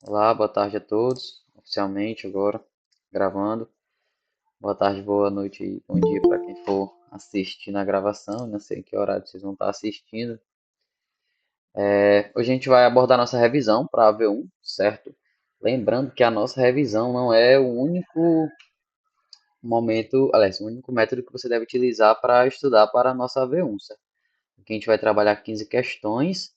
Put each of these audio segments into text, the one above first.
Olá, boa tarde a todos. Oficialmente agora, gravando. Boa tarde, boa noite e bom dia para quem for assistir na gravação. Não sei em que horário vocês vão estar assistindo. Hoje a gente vai abordar nossa revisão para a V1, certo? Lembrando que a nossa revisão não é o único momento, aliás, o único método que você deve utilizar para estudar para a nossa V1, certo? Aqui a gente vai trabalhar 15 questões.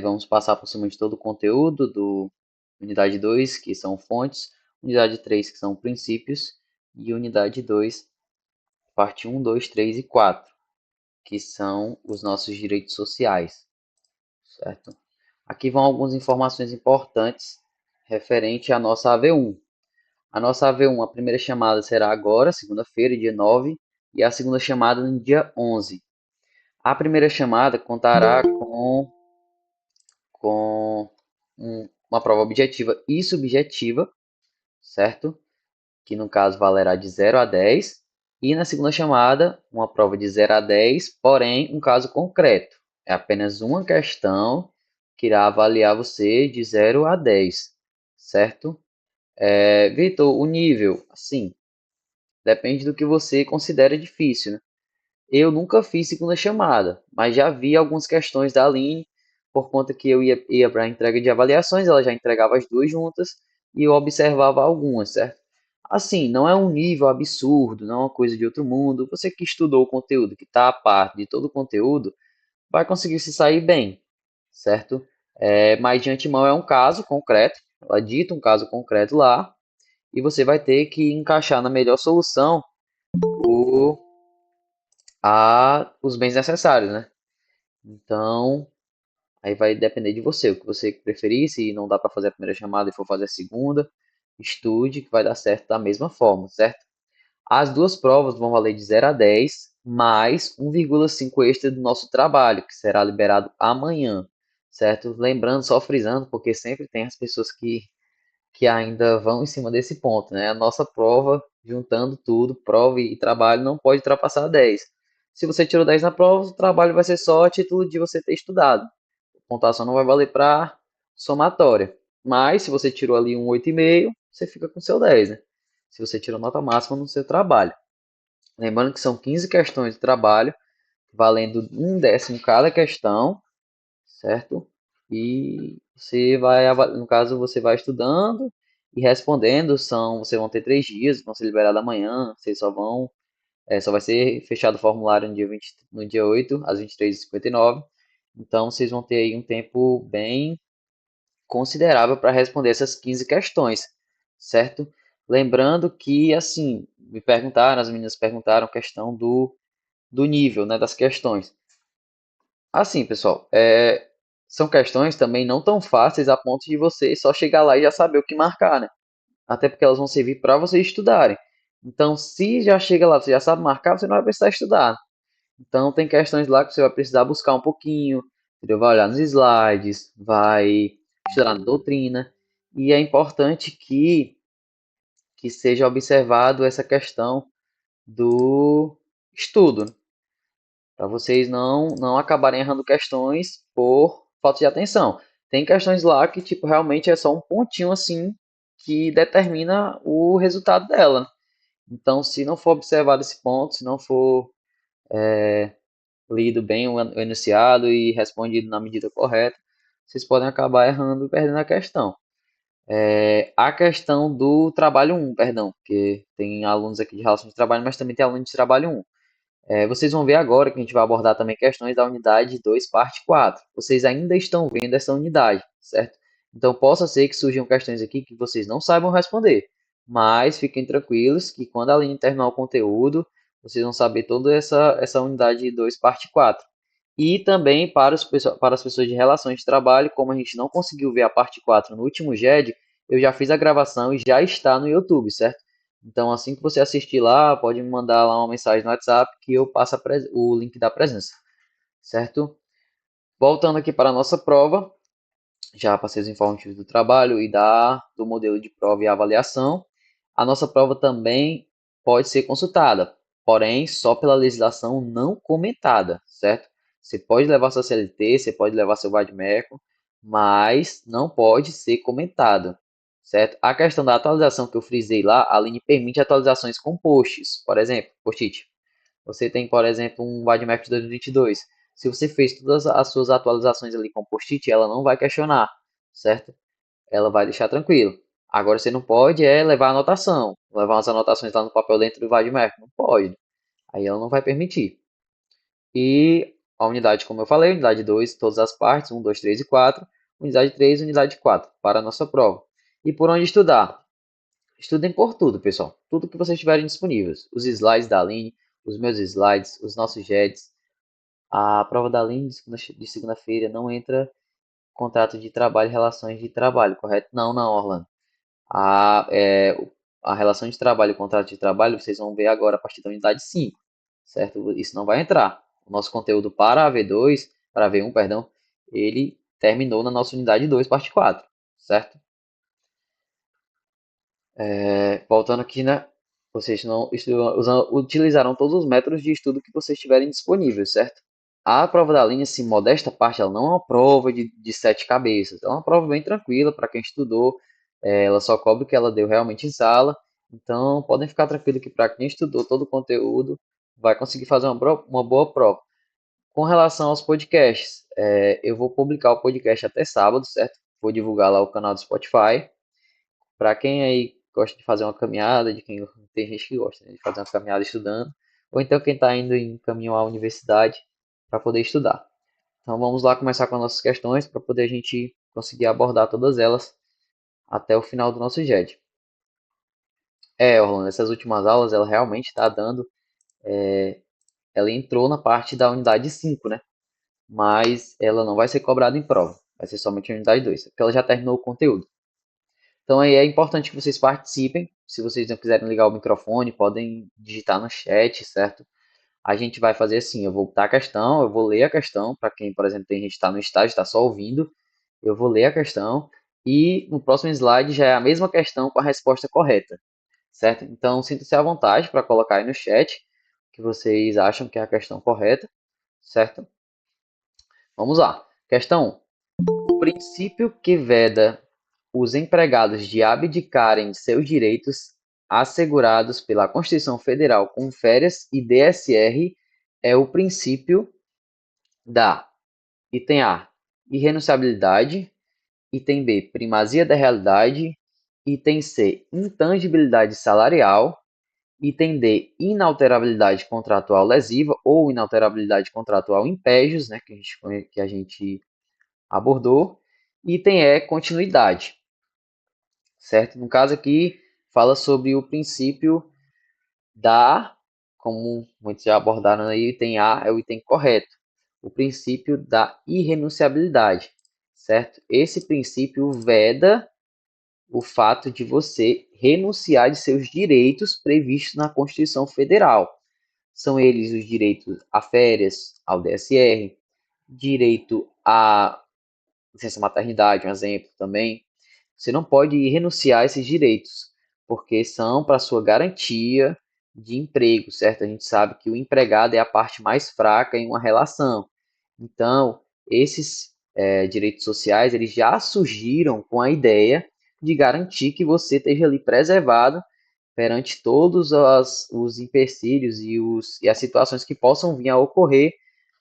Vamos passar por cima de todo o conteúdo do unidade 2, que são fontes, unidade 3, que são princípios, e unidade 2, parte um, 2, 3 e 4, que são os nossos direitos sociais, certo? Aqui vão algumas informações importantes referente à nossa AV1. A nossa AV1, a primeira chamada será agora, segunda-feira, dia 9, e a segunda chamada no dia 11. A primeira chamada contará com uma prova objetiva e subjetiva, certo? Que no caso valerá de 0 a 10. E na segunda chamada, uma prova de 0 a 10, porém um caso concreto. É apenas uma questão que irá avaliar você de 0 a 10, certo? Vitor, o nível, assim, depende do que você considera difícil, né? Eu nunca fiz segunda chamada, mas já vi algumas questões da Aline, por conta que eu ia para a entrega de avaliações, ela já entregava as duas juntas e eu observava algumas, certo? Assim, não é um nível absurdo, não é uma coisa de outro mundo. Você que estudou o conteúdo, que está a parte de todo o conteúdo, vai conseguir se sair bem, certo? Mas de antemão é um caso concreto, ela dita um caso concreto lá, e você vai ter que encaixar na melhor solução o, os bens necessários, né? Então, aí vai depender de você, o que você preferir. Se não dá para fazer a primeira chamada e for fazer a segunda, estude que vai dar certo da mesma forma, certo? As duas provas vão valer de 0 a 10, mais 1,5 extra do nosso trabalho, que será liberado amanhã, certo? Lembrando, só frisando, porque sempre tem as pessoas que ainda vão em cima desse ponto, né? A nossa prova, juntando tudo, prova e trabalho, não pode ultrapassar 10. Se você tirou 10 na prova, o trabalho vai ser só a título de você ter estudado. A pontuação não vai valer para somatória. Mas se você tirou ali um 8,5, você fica com seu 10, né? Se você tirou nota máxima no seu trabalho. Lembrando que são 15 questões de trabalho, valendo um décimo cada questão, certo? E você vai, no caso, você vai estudando e respondendo. Vocês vão ter 3 dias, vão ser liberados amanhã. Vocês só vai ser fechado o formulário no dia 20, no dia 8, às 23h59. Então, vocês vão ter aí um tempo bem considerável para responder essas 15 questões, certo? Lembrando que, assim, as meninas perguntaram a questão do nível, né, das questões. Assim, pessoal, são questões também não tão fáceis a ponto de você só chegar lá e já saber o que marcar, né? Até porque elas vão servir para vocês estudarem. Então, se já chega lá, você já sabe marcar, você não vai precisar estudar. Então, tem questões lá que você vai precisar buscar um pouquinho, entendeu? Vai olhar nos slides, vai estudar na doutrina. E é importante que seja observado essa questão do estudo, né? Para vocês não acabarem errando questões por falta de atenção. Tem questões lá que, tipo, realmente é só um pontinho assim que determina o resultado dela, né? Então, se não for observado esse ponto, se não for lido bem o enunciado e respondido na medida correta, vocês podem acabar errando e perdendo a questão. A questão do trabalho um, perdão, porque tem alunos aqui de relação de trabalho, mas também tem alunos de trabalho um. Vocês vão ver agora que a gente vai abordar também questões da unidade 2, parte 4. Vocês ainda estão vendo essa unidade, certo? Então, possa ser que surjam questões aqui que vocês não saibam responder, mas fiquem tranquilos que quando a Aline terminar o conteúdo, vocês vão saber toda essa unidade 2, parte 4. E também para as pessoas de relações de trabalho, como a gente não conseguiu ver a parte 4 no último GED, eu já fiz a gravação e já está no YouTube, certo? Então, assim que você assistir lá, pode me mandar lá uma mensagem no WhatsApp que eu passo o link da presença, certo? Voltando aqui para a nossa prova, já passei os informativos do trabalho e do modelo de prova e avaliação. A nossa prova também pode ser consultada, porém só pela legislação não comentada, certo? Você pode levar sua CLT, você pode levar seu vade-mecum, mas não pode ser comentado, certo? A questão da atualização que eu frisei lá, a Aline permite atualizações com posts, por exemplo, post-it. Você tem, por exemplo, um Vadmec de 2022. Se você fez todas as suas atualizações ali com post-it, ela não vai questionar, certo? Ela vai deixar tranquilo. Agora você não pode levar anotação, levar umas anotações lá no papel dentro do Vadmec, não pode. Aí ela não vai permitir. E a unidade, como eu falei, unidade 2, todas as partes, 1, 2, 3 e 4. Unidade 3, unidade 4, para a nossa prova. E por onde estudar? Estudem por tudo, pessoal. Tudo que vocês tiverem disponíveis. Os slides da Aline, os meus slides, os nossos JEDs. A prova da Aline de segunda-feira não entra contrato de trabalho e relações de trabalho, correto? Não, não, Orlando. A, é, a relação de trabalho e o contrato de trabalho vocês vão ver agora a partir da unidade 5, certo? Isso não vai entrar. O nosso conteúdo para a V2, para a V1, perdão, ele terminou na nossa unidade 2, parte 4, certo? Voltando aqui, né? Vocês não utilizaram todos os métodos de estudo que vocês tiverem disponíveis, certo? A prova da linha, assim, modesta parte, ela não é uma prova de sete cabeças. É uma prova bem tranquila para quem estudou. Ela só cobre o que ela deu realmente em sala. Então, podem ficar tranquilos que para quem estudou todo o conteúdo, vai conseguir fazer uma boa prova. Com relação aos podcasts, eu vou publicar o podcast até sábado, certo? Vou divulgar lá o canal do Spotify. Para quem aí gosta de fazer uma caminhada, de quem tem gente que gosta, né, de fazer uma caminhada estudando, ou então quem está indo em caminho à universidade para poder estudar. Então vamos lá começar com as nossas questões para poder a gente conseguir abordar todas elas até o final do nosso JED. Orlando, essas últimas aulas ela realmente está dando, ela entrou na parte da unidade 5, né? Mas ela não vai ser cobrada em prova, vai ser somente a unidade 2, porque ela já terminou o conteúdo. Então aí é importante que vocês participem. Se vocês não quiserem ligar o microfone, podem digitar no chat, certo? A gente vai fazer assim, eu vou botar a questão, eu vou ler a questão, para quem, por exemplo, tem gente que está no estágio, está só ouvindo, eu vou ler a questão e no próximo slide já é a mesma questão com a resposta correta, certo? Então sinta-se à vontade para colocar aí no chat que vocês acham que é a questão correta, certo? Vamos lá. Questão 1. O princípio que veda os empregados de abdicarem de seus direitos assegurados pela Constituição Federal com férias e DSR é o princípio da item A, irrenunciabilidade, item B, primazia da realidade, item C, intangibilidade salarial, item D, inalterabilidade contratual lesiva ou inalterabilidade contratual impégios, né, que a gente abordou, item E, continuidade, certo? No caso aqui, fala sobre o princípio da, como muitos já abordaram aí, o item A é o item correto, o princípio da irrenunciabilidade, certo? Esse princípio veda o fato de você renunciar de seus direitos previstos na Constituição Federal. São eles os direitos a férias, ao DSR, direito à licença maternidade, um exemplo também. Você não pode renunciar a esses direitos, porque são para sua garantia de emprego, certo? A gente sabe que o empregado é a parte mais fraca em uma relação. Então, esses direitos sociais, eles já surgiram com a ideia de garantir que você esteja ali preservado perante todos os empecilhos e as situações que possam vir a ocorrer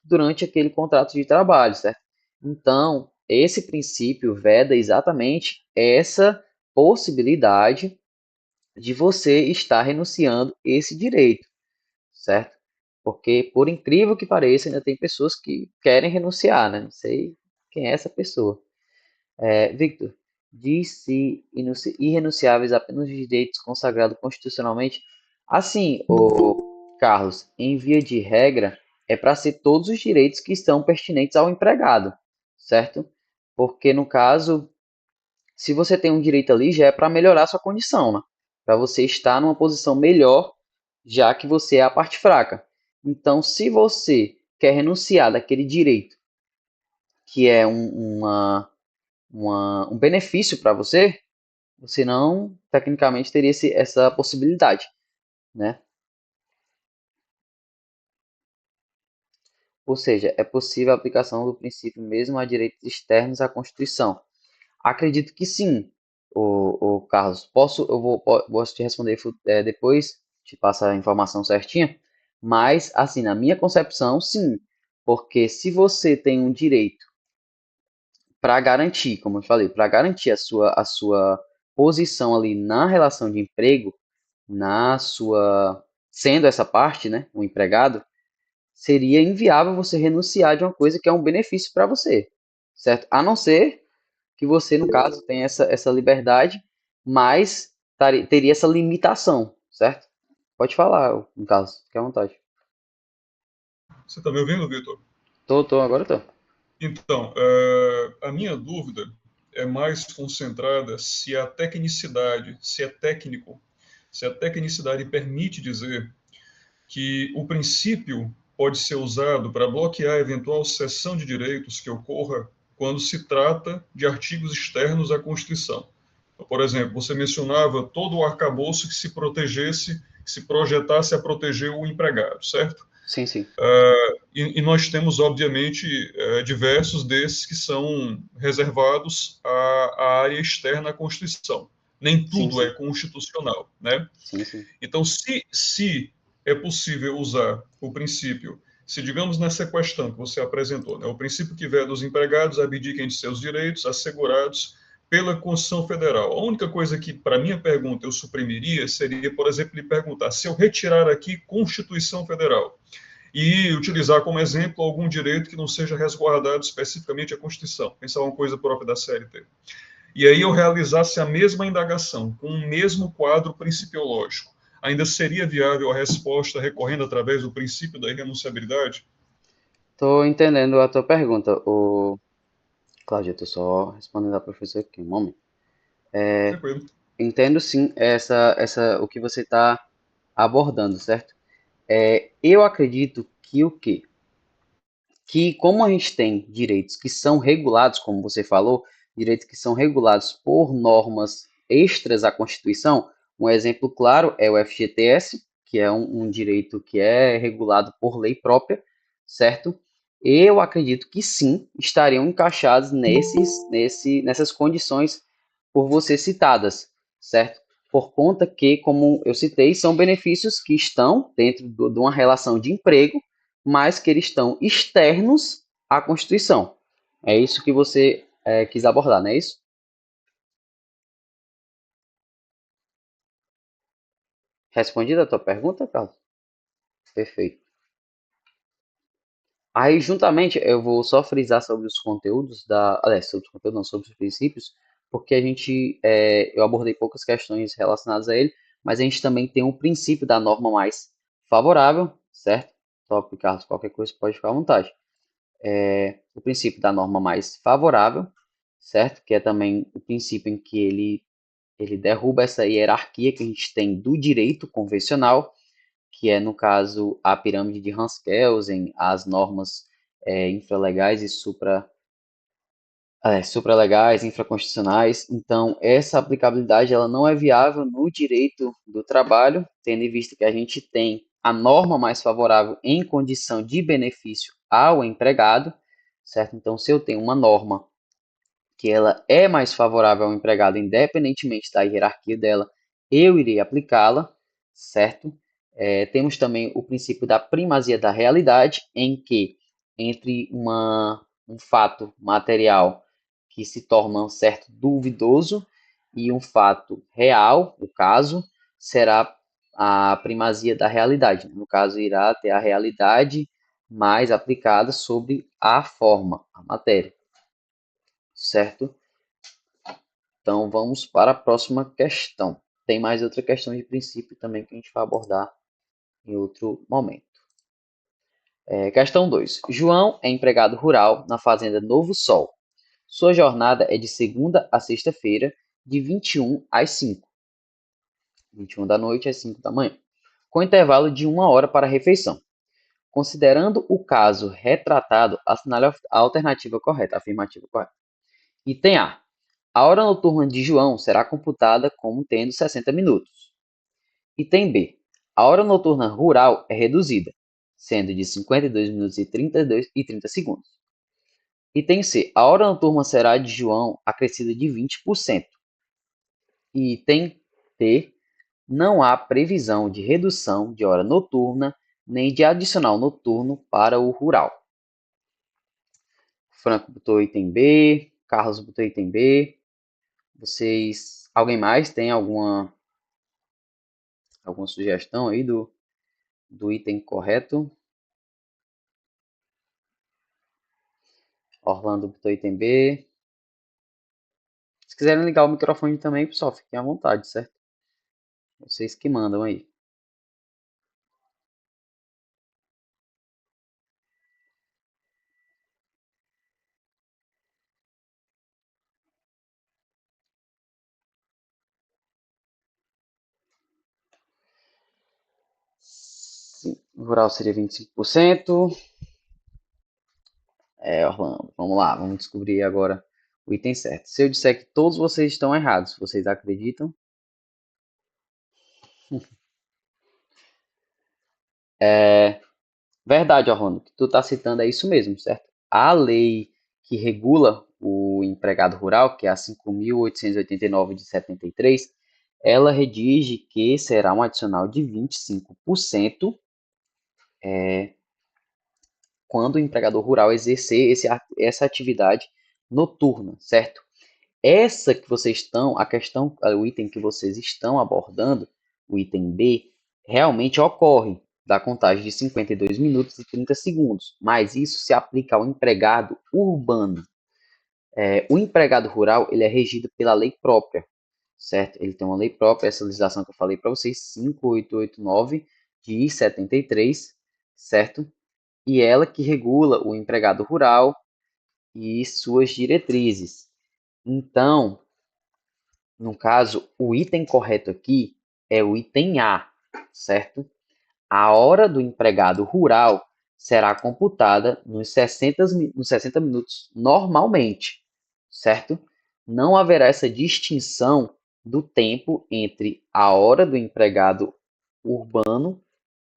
durante aquele contrato de trabalho, certo? Então, esse princípio veda exatamente essa possibilidade de você estar renunciando esse direito, certo? Porque, por incrível que pareça, ainda tem pessoas que querem renunciar, né? Não sei quem é essa pessoa. Victor, diz-se irrenunciáveis apenas os direitos consagrados constitucionalmente. Assim, o Carlos, em via de regra, é para ser todos os direitos que estão pertinentes ao empregado, certo? Porque no caso, se você tem um direito ali, já é para melhorar sua condição, né? Para você estar numa posição melhor, já que você é a parte fraca. Então, se você quer renunciar daquele direito, que é um benefício para você, você não, tecnicamente, teria essa possibilidade, né? Ou seja, é possível a aplicação do princípio mesmo a direitos externos à Constituição. Acredito que sim, o Carlos. Posso te responder depois, te passar a informação certinha, mas, assim, na minha concepção, sim, porque se você tem um direito para garantir, como eu falei, para garantir a sua posição ali na relação de emprego, sendo essa parte, né, o empregado, seria inviável você renunciar de uma coisa que é um benefício para você, certo? A não ser que você, no caso, tenha essa liberdade, mas teria essa limitação, certo? Pode falar, no caso, fique à vontade. Você está me ouvindo, Vitor? Agora tô. Então, a minha dúvida é mais concentrada se a tecnicidade, se é técnico, se a tecnicidade permite dizer que o princípio pode ser usado para bloquear eventual cessão de direitos que ocorra quando se trata de artigos externos à Constituição. Então, por exemplo, você mencionava todo o arcabouço que se protegesse, que se projetasse a proteger o empregado, certo? Sim, sim. E nós temos, obviamente, diversos desses que são reservados à área externa à Constituição. Nem Sim, tudo é sim. constitucional, né? Sim, sim. Então, se é possível usar o princípio, se digamos nessa questão que você apresentou, né, o princípio que veda os empregados abdiquem de seus direitos assegurados pela Constituição Federal. A única coisa que, para minha pergunta, eu suprimiria seria, por exemplo, lhe perguntar se eu retirar aqui Constituição Federal e utilizar como exemplo algum direito que não seja resguardado especificamente a Constituição, pensar uma coisa própria da CLT. E aí eu realizasse a mesma indagação, com o mesmo quadro principiológico, ainda seria viável a resposta recorrendo através do princípio da irrenunciabilidade? Tô entendendo a tua pergunta, Cláudio. Eu tô só respondendo a professora aqui, um momento. Tranquilo. Entendo sim o que você está abordando, certo? Eu acredito que o quê? Que como a gente tem direitos que são regulados, como você falou, direitos que são regulados por normas extras à Constituição, um exemplo claro é o FGTS, que é um direito que é regulado por lei própria, certo? Eu acredito que sim, estariam encaixados nessas condições por você citadas, certo? Por conta que, como eu citei, são benefícios que estão dentro de uma relação de emprego, mas que eles estão externos à Constituição. É isso que você quis abordar, não é isso? Respondida a tua pergunta, Carlos? Perfeito. Aí, juntamente, eu vou só frisar sobre os conteúdos aliás, sobre os conteúdos, não, sobre os princípios, porque eu abordei poucas questões relacionadas a ele, mas a gente também tem um princípio da norma mais favorável, certo? Top, Carlos, qualquer coisa pode ficar à vontade. O princípio da norma mais favorável, certo? Que é também o princípio em que ele derruba essa hierarquia que a gente tem do direito convencional, que é, no caso, a pirâmide de Hans-Kelsen, as normas infralegais e supralegais, infraconstitucionais. Então, essa aplicabilidade ela não é viável no direito do trabalho, tendo em vista que a gente tem a norma mais favorável em condição de benefício ao empregado, certo? Então, se eu tenho uma norma que ela é mais favorável ao empregado, independentemente da hierarquia dela, eu irei aplicá-la, certo? Temos também o princípio da primazia da realidade, em que entre um fato material que se torna um certo duvidoso e um fato real, o caso, será a primazia da realidade. No caso, irá ter a realidade mais aplicada sobre a forma, a matéria, certo? Então vamos para a próxima questão. Tem mais outra questão de princípio também que a gente vai abordar em outro momento. Questão 2. João é empregado rural na fazenda Novo Sol. Sua jornada é de segunda a sexta-feira, de 21 às 5. 21 da noite às 5 da manhã, com intervalo de 1 hora para a refeição. Considerando o caso retratado, assinale a alternativa correta, a afirmativa correta. Item A. A hora noturna de João será computada como tendo 60 minutos. Item B. A hora noturna rural é reduzida. sendo de 52 minutos e 30 segundos. Item C. A hora noturna será de João acrescida de 20%. Item D. Não há previsão de redução de hora noturna nem de adicional noturno para o rural. Franco botou item B, Carlos botou item B. Vocês, alguém mais tem alguma sugestão aí do item correto? Orlando botou item B. Se quiserem ligar o microfone também, pessoal, fiquem à vontade, certo? Vocês que mandam aí. Sim, rural seria 25%. Orlando, vamos lá, vamos descobrir agora o item certo. Se eu disser que todos vocês estão errados, vocês acreditam? Verdade, Orlando, o que tu está citando é isso mesmo, certo? A lei que regula o empregado rural, que é a 5.889 de 73, ela redige que será um adicional de 25% quando o empregador rural exercer essa atividade noturna, certo? Essa que vocês estão, a questão, o item que vocês estão abordando, o item B, realmente ocorre da contagem de 52 minutos e 30 segundos, mas isso se aplica ao empregado urbano. O empregado rural, ele é regido pela lei própria, certo? Ele tem uma lei própria, essa legislação que eu falei para vocês, 5889 de 73, certo? E ela que regula o empregado rural e suas diretrizes. Então, no caso, o item correto aqui é o item A, certo? A hora do empregado rural será computada nos 60 minutos normalmente, certo? Não haverá essa distinção do tempo entre a hora do empregado urbano,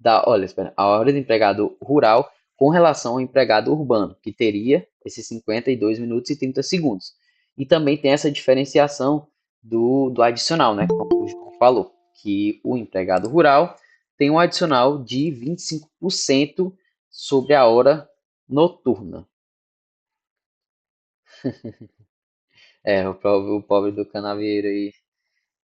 a hora do empregado rural com relação ao empregado urbano, que teria esses 52 minutos e 30 segundos. E também tem essa diferenciação do adicional, né? Como o João falou, que o empregado rural tem um adicional de 25% sobre a hora noturna. O pobre do canavieiro aí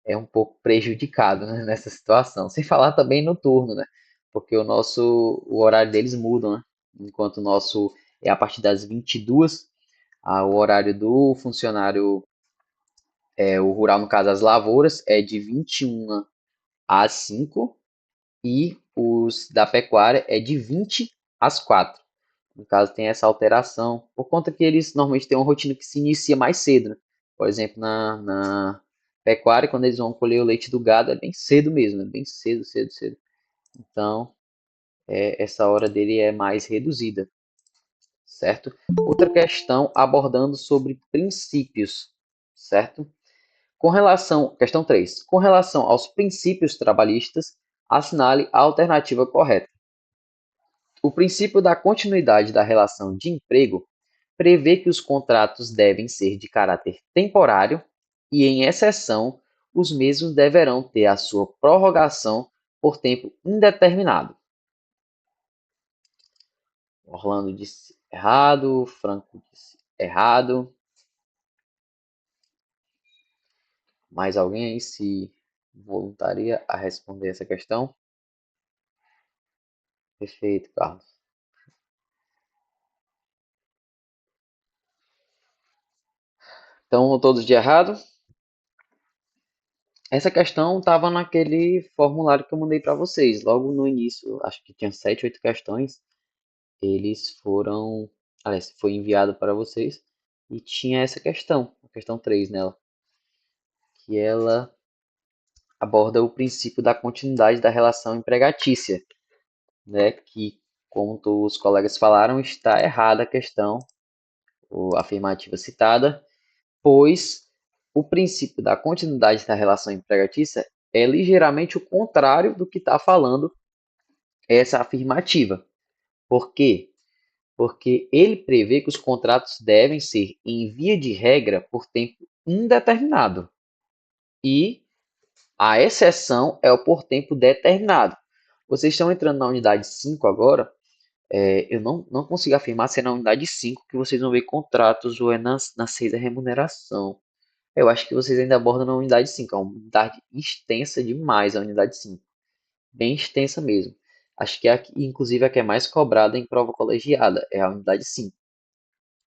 é um pouco prejudicado, né, nessa situação. Sem falar também noturno, né? Porque o horário deles muda, né? Enquanto o nosso é a partir das 22, o horário do funcionário, o rural, no caso, as lavouras, é de 21 às 5 e os da pecuária é de 20 às 4. No caso, tem essa alteração, por conta que eles normalmente têm uma rotina que se inicia mais cedo, né? Por exemplo, na pecuária, quando eles vão colher o leite do gado, é bem cedo mesmo, é bem cedo, cedo, cedo. Então, essa hora dele é mais reduzida, certo? Outra questão abordando sobre princípios, certo? Questão 3. Com relação aos princípios trabalhistas, assinale a alternativa correta. O princípio da continuidade da relação de emprego prevê que os contratos devem ser de caráter temporário e, em exceção, os mesmos deverão ter a sua prorrogação por tempo indeterminado. Orlando disse errado, Franco disse errado. Mais alguém aí se voluntaria a responder essa questão? Perfeito, Carlos. Então, todos de errado? Essa questão estava naquele formulário que eu mandei para vocês. Logo no início, acho que tinha 7, 8 questões. Eles foram. Aliás, foi enviado para vocês. E tinha essa questão, a questão 3 nela. Que ela aborda o princípio da continuidade da relação empregatícia. Né? Que, como os colegas falaram, está errada a questão, a afirmativa citada, pois o princípio da continuidade da relação empregatícia é ligeiramente o contrário do que está falando essa afirmativa, Por quê? Porque ele prevê que os contratos devem ser, em via de regra, por tempo indeterminado. E a exceção é o por tempo determinado. Vocês estão entrando na unidade 5 agora. Eu não consigo afirmar se é na unidade 5 que vocês vão ver contratos ou é na 6 a remuneração. Eu acho que vocês ainda abordam na unidade 5. É uma unidade extensa demais a unidade 5. Bem extensa mesmo. Acho que é, inclusive, a que é mais cobrada em prova colegiada. É a unidade 5.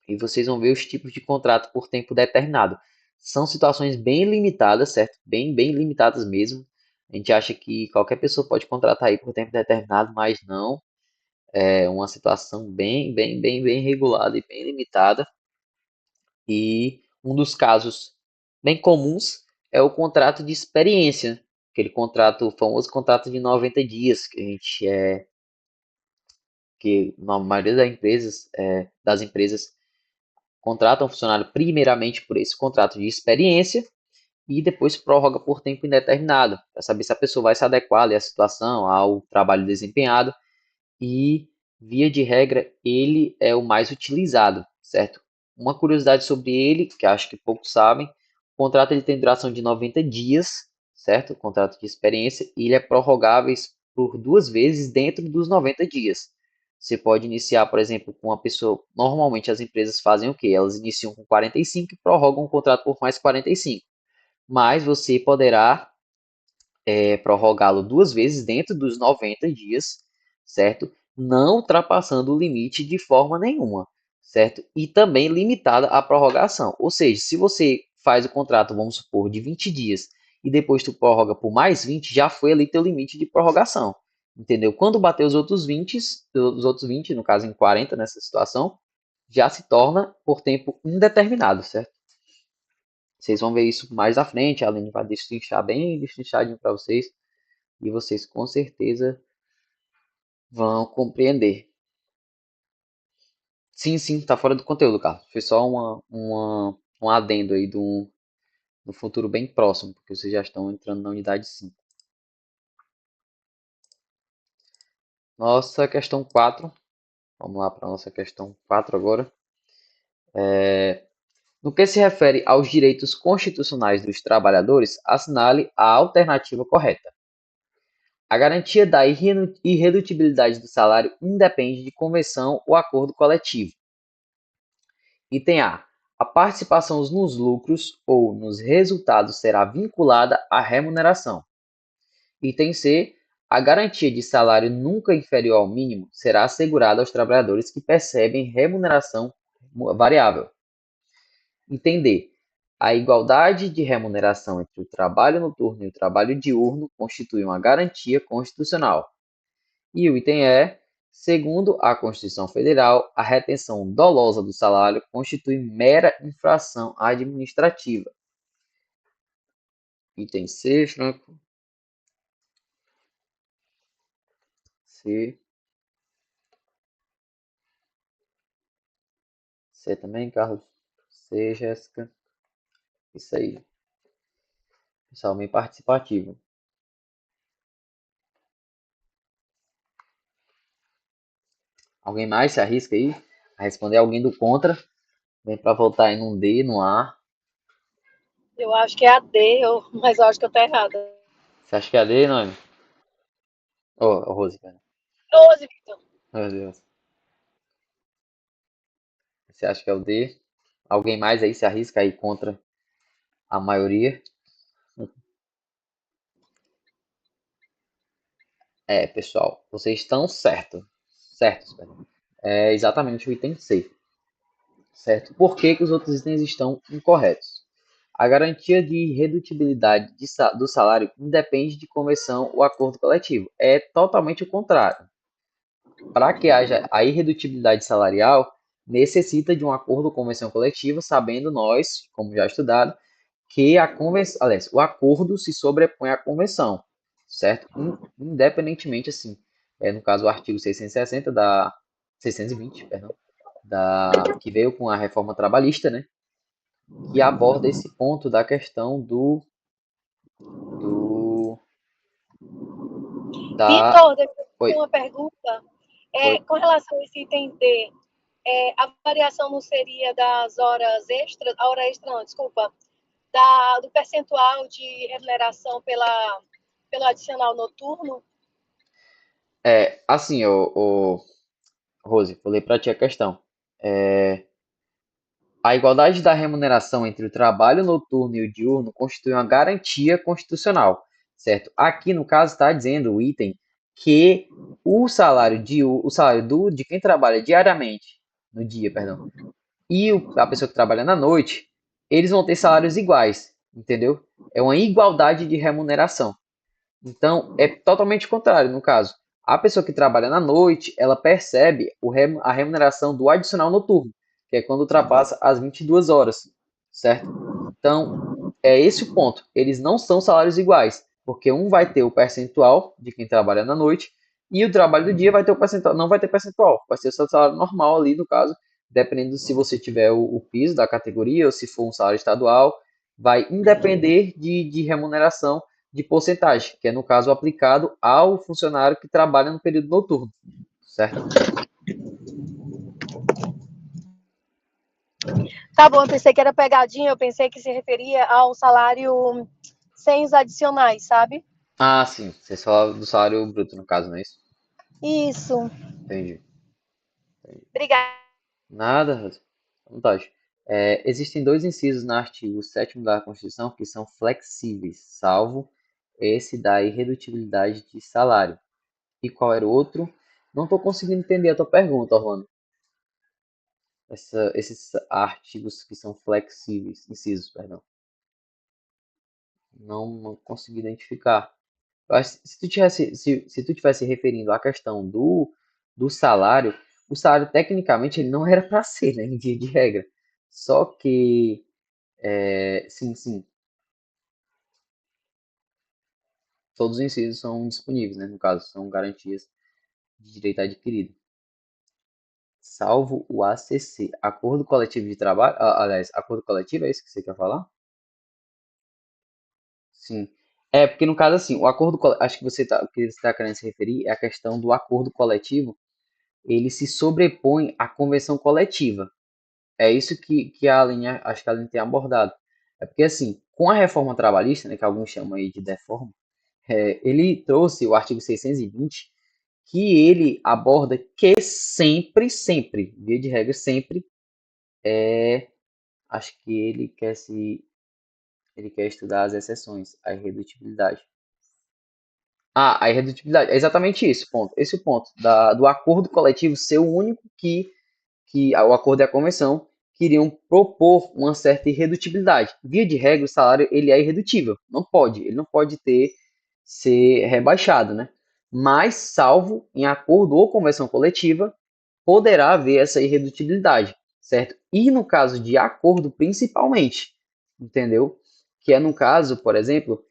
E vocês vão ver os tipos de contrato por tempo determinado. São situações bem limitadas, certo? Bem limitadas mesmo. A gente acha que qualquer pessoa pode contratar aí por tempo determinado, mas não. É uma situação bem regulada e bem limitada. E um dos casos bem comuns é o contrato de experiência, aquele contrato, o famoso contrato de 90 dias, que na maioria das empresas contratam o funcionário primeiramente por esse contrato de experiência e depois prorroga por tempo indeterminado, para saber se a pessoa vai se adequar ali à situação, ao trabalho desempenhado e, via de regra, ele é o mais utilizado, certo? Uma curiosidade sobre ele, que acho que poucos sabem, o contrato ele tem duração de 90 dias, certo? O contrato de experiência, e ele é prorrogável por 2 vezes dentro dos 90 dias. Você pode iniciar, por exemplo, com uma pessoa. Normalmente as empresas fazem o quê? Elas iniciam com 45 e prorrogam o contrato por mais 45. Mas você poderá prorrogá-lo 2 vezes dentro dos 90 dias, certo? Não ultrapassando o limite de forma nenhuma, certo? E também limitada a prorrogação. Ou seja, se você faz o contrato, vamos supor, de 20 dias e depois tu prorroga por mais 20, já foi ali teu limite de prorrogação. Entendeu? Quando bater os outros 20, no caso em 40 nessa situação, já se torna por tempo indeterminado, certo? Vocês vão ver isso mais à frente, a Aline vai destrinchar bem destrinchadinho para vocês e vocês com certeza vão compreender. Sim, sim, tá fora do conteúdo, Carlos. Foi só um adendo aí do futuro bem próximo, porque vocês já estão entrando na unidade 5. Nossa questão 4. Vamos lá para a nossa questão 4 agora. No que se refere aos direitos constitucionais dos trabalhadores, assinale a alternativa correta. A garantia da irredutibilidade do salário independe de convenção ou acordo coletivo. Item A. A participação nos lucros ou nos resultados será vinculada à remuneração. Item C. A garantia de salário nunca inferior ao mínimo será assegurada aos trabalhadores que percebem remuneração variável. Item D. A igualdade de remuneração entre o trabalho noturno e o trabalho diurno constitui uma garantia constitucional. E o item E, segundo a Constituição Federal, a retenção dolosa do salário constitui mera infração administrativa. Item C, Franco. C. C também, Carlos. C, Jéssica. Isso aí. Pessoal bem participativo. Alguém mais se arrisca aí a responder? Alguém do contra? Vem para voltar aí num D, no A. Eu acho que é a D, mas eu acho que eu tô errada. Você acha que é a D, não? Ô, Rose, cara. 12, Vitor. Meu Deus. Você acha que é o D? Alguém mais aí se arrisca aí contra a maioria? Pessoal, vocês estão certos, perdão. É exatamente o item C, certo? Por que que os outros itens estão incorretos? A garantia de irredutibilidade do salário independe de convenção ou acordo coletivo. É totalmente o contrário. Para que haja a irredutibilidade salarial, necessita de um acordo ou convenção coletiva, sabendo nós, como já estudado, que a convenção, aliás, o acordo se sobrepõe à convenção, certo? Independentemente, assim, no caso, o artigo 660 620, perdão, que veio com a reforma trabalhista, né? Que aborda esse ponto da questão do da, Vitor, deixa eu oi, fazer uma pergunta. Oi. Com relação a esse item D, a variação não seria das horas extras, a hora extra não, desculpa, do percentual de remuneração pelo adicional noturno? Assim, Rose, vou ler para ti a questão. É, a igualdade da remuneração entre o trabalho noturno e o diurno constitui uma garantia constitucional, certo? Aqui, no caso, está dizendo o item que o salário de quem trabalha diariamente, no dia, perdão, e a pessoa que trabalha na noite, eles vão ter salários iguais, entendeu? É uma igualdade de remuneração. Então, é totalmente contrário, no caso. A pessoa que trabalha na noite, ela percebe a remuneração do adicional noturno, que é quando ultrapassa as 22 horas, certo? Então, é esse o ponto. Eles não são salários iguais, porque um vai ter o percentual de quem trabalha na noite e o trabalho do dia vai ter o percentual, não vai ter percentual, vai ser o seu salário normal ali, no caso, dependendo se você tiver o piso da categoria ou se for um salário estadual, vai independer de remuneração de porcentagem, que é no caso aplicado ao funcionário que trabalha no período noturno, certo? Tá bom, eu pensei que era pegadinha, eu pensei que se referia ao salário sem os adicionais, sabe? Ah, sim, você fala do salário bruto no caso, não é isso? Isso. Entendi. Obrigada. Nada, Rosa. À vontade. Existem dois incisos no artigo 7º da Constituição que são flexíveis, salvo esse da irredutibilidade de salário. E qual era o outro? Não estou conseguindo entender a tua pergunta, Orlando. Esses artigos que são flexíveis, incisos, perdão. Não consegui identificar. Eu acho que se tu tivesse referindo à questão do salário, o salário tecnicamente ele não era para ser, né, em dia de regra. Só que, sim, sim, todos os incisos são disponíveis, né? No caso, são garantias de direito adquirido. Salvo o ACC, Acordo Coletivo de Trabalho, aliás, Acordo Coletivo, é isso que você quer falar? Sim. Porque no caso assim, acho que o que você está querendo se referir é a questão do acordo coletivo, ele se sobrepõe à convenção coletiva. É isso que a linha, acho que a linha tem abordado. É porque, assim, com a reforma trabalhista, né, que alguns chamam aí de deforma, ele trouxe o artigo 620, que ele aborda que sempre, via de regra, sempre, acho que ele quer estudar as exceções, a irredutibilidade. A irredutibilidade, é exatamente isso, ponto. Esse é o ponto, do acordo coletivo ser o único que o acordo e a convenção queriam propor uma certa irredutibilidade. Via de regra, o salário ele é irredutível, ele não pode ser rebaixado, né? Mas, salvo em acordo ou convenção coletiva, poderá haver essa irredutibilidade, certo? E no caso de acordo, principalmente, entendeu? Que é no caso, por exemplo,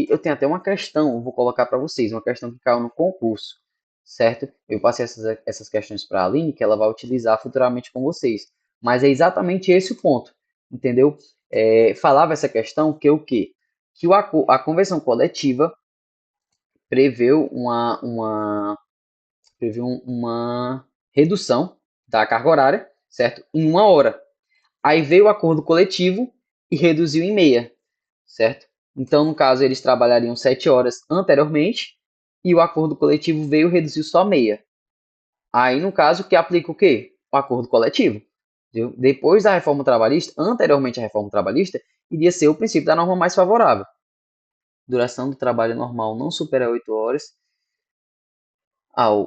eu tenho até uma questão, vou colocar para vocês, uma questão que caiu no concurso, certo? Eu passei essas questões para a Aline, que ela vai utilizar futuramente com vocês. Mas é exatamente esse o ponto, entendeu? Falava essa questão que o quê? Que a convenção coletiva preveu uma redução da carga horária, certo? Em 1 hora. Aí veio o acordo coletivo e reduziu em meia, certo? Então, no caso, eles trabalhariam 7 horas anteriormente e o acordo coletivo veio e reduziu só meia. Aí, no caso, que aplica o quê? O acordo coletivo. Entendeu? Depois da reforma trabalhista, anteriormente à reforma trabalhista, iria ser o princípio da norma mais favorável. Duração do trabalho normal não supera 8 horas.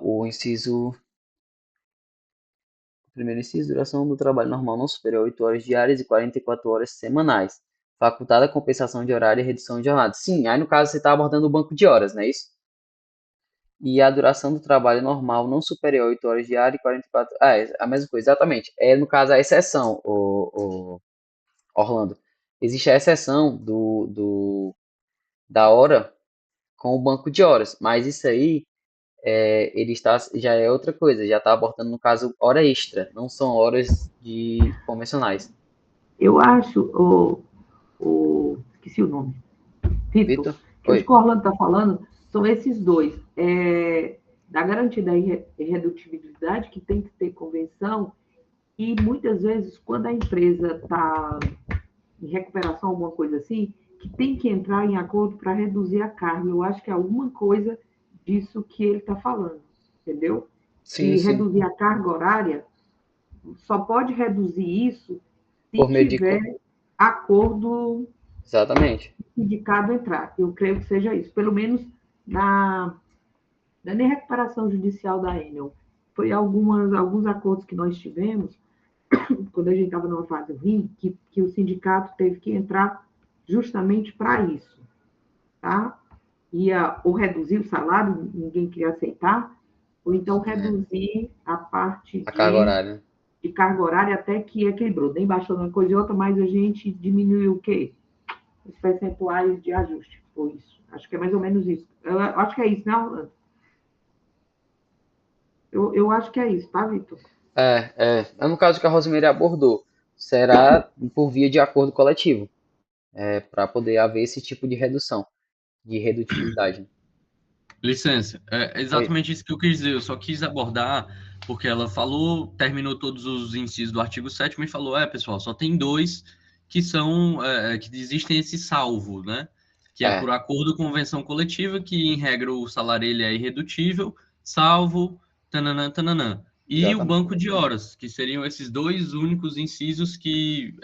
O inciso. Primeiro inciso, duração do trabalho normal não supera 8 horas diárias e 44 horas semanais. Facultada a compensação de horário e redução de jornada. Sim, aí no caso você está abordando o banco de horas, não é isso? E a duração do trabalho normal não superior a 8 horas diárias e 44. É a mesma coisa, exatamente. É no caso a exceção, o Orlando. Existe a exceção da hora com o banco de horas, mas isso aí já é outra coisa, já está abordando no caso hora extra, não são horas de convencionais. Eu acho, esqueci o nome, Vitor, Vitor? que Oi. o que o Orlando está falando são esses dois. da garantia da irredutibilidade, que tem que ter convenção, e muitas vezes, quando a empresa está em recuperação, alguma coisa assim, que tem que entrar em acordo para reduzir a carga. Eu acho que é alguma coisa disso que ele está falando, entendeu? Sim, Que sim. reduzir a carga horária só pode reduzir isso se Por meio de. tiver acordo Exatamente. indicado entrar. Eu creio que seja isso. Pelo menos na, na recuperação judicial da Enel. Foi alguns acordos que nós tivemos, quando a gente estava numa fase ruim, que o sindicato teve que entrar justamente para isso, tá? Ia ou reduzir o salário, ninguém queria aceitar, ou então É, reduzir a parte a carga horária, né? de carga horária até que equilibrou. Nem baixou uma coisa e outra, mas a gente diminuiu o quê? Os percentuais de ajuste. Foi isso. Acho que é mais ou menos isso. Eu acho que é isso, não, Orlando? Eu acho que é isso, tá, Vitor? No caso que a Rosemary abordou, será por via de acordo coletivo, para poder haver esse tipo de redução, de redutibilidade. Licença, é Oi. exatamente isso que eu quis dizer. Eu só quis abordar porque ela falou, terminou todos os incisos do artigo 7º e falou: pessoal, só tem dois que são, que existem esse salvo, né? Que é por É, acordo com convenção coletiva, que em regra o salário ele é irredutível, salvo tananã, tananã. E o exatamente. banco de horas, que seriam esses dois únicos incisos que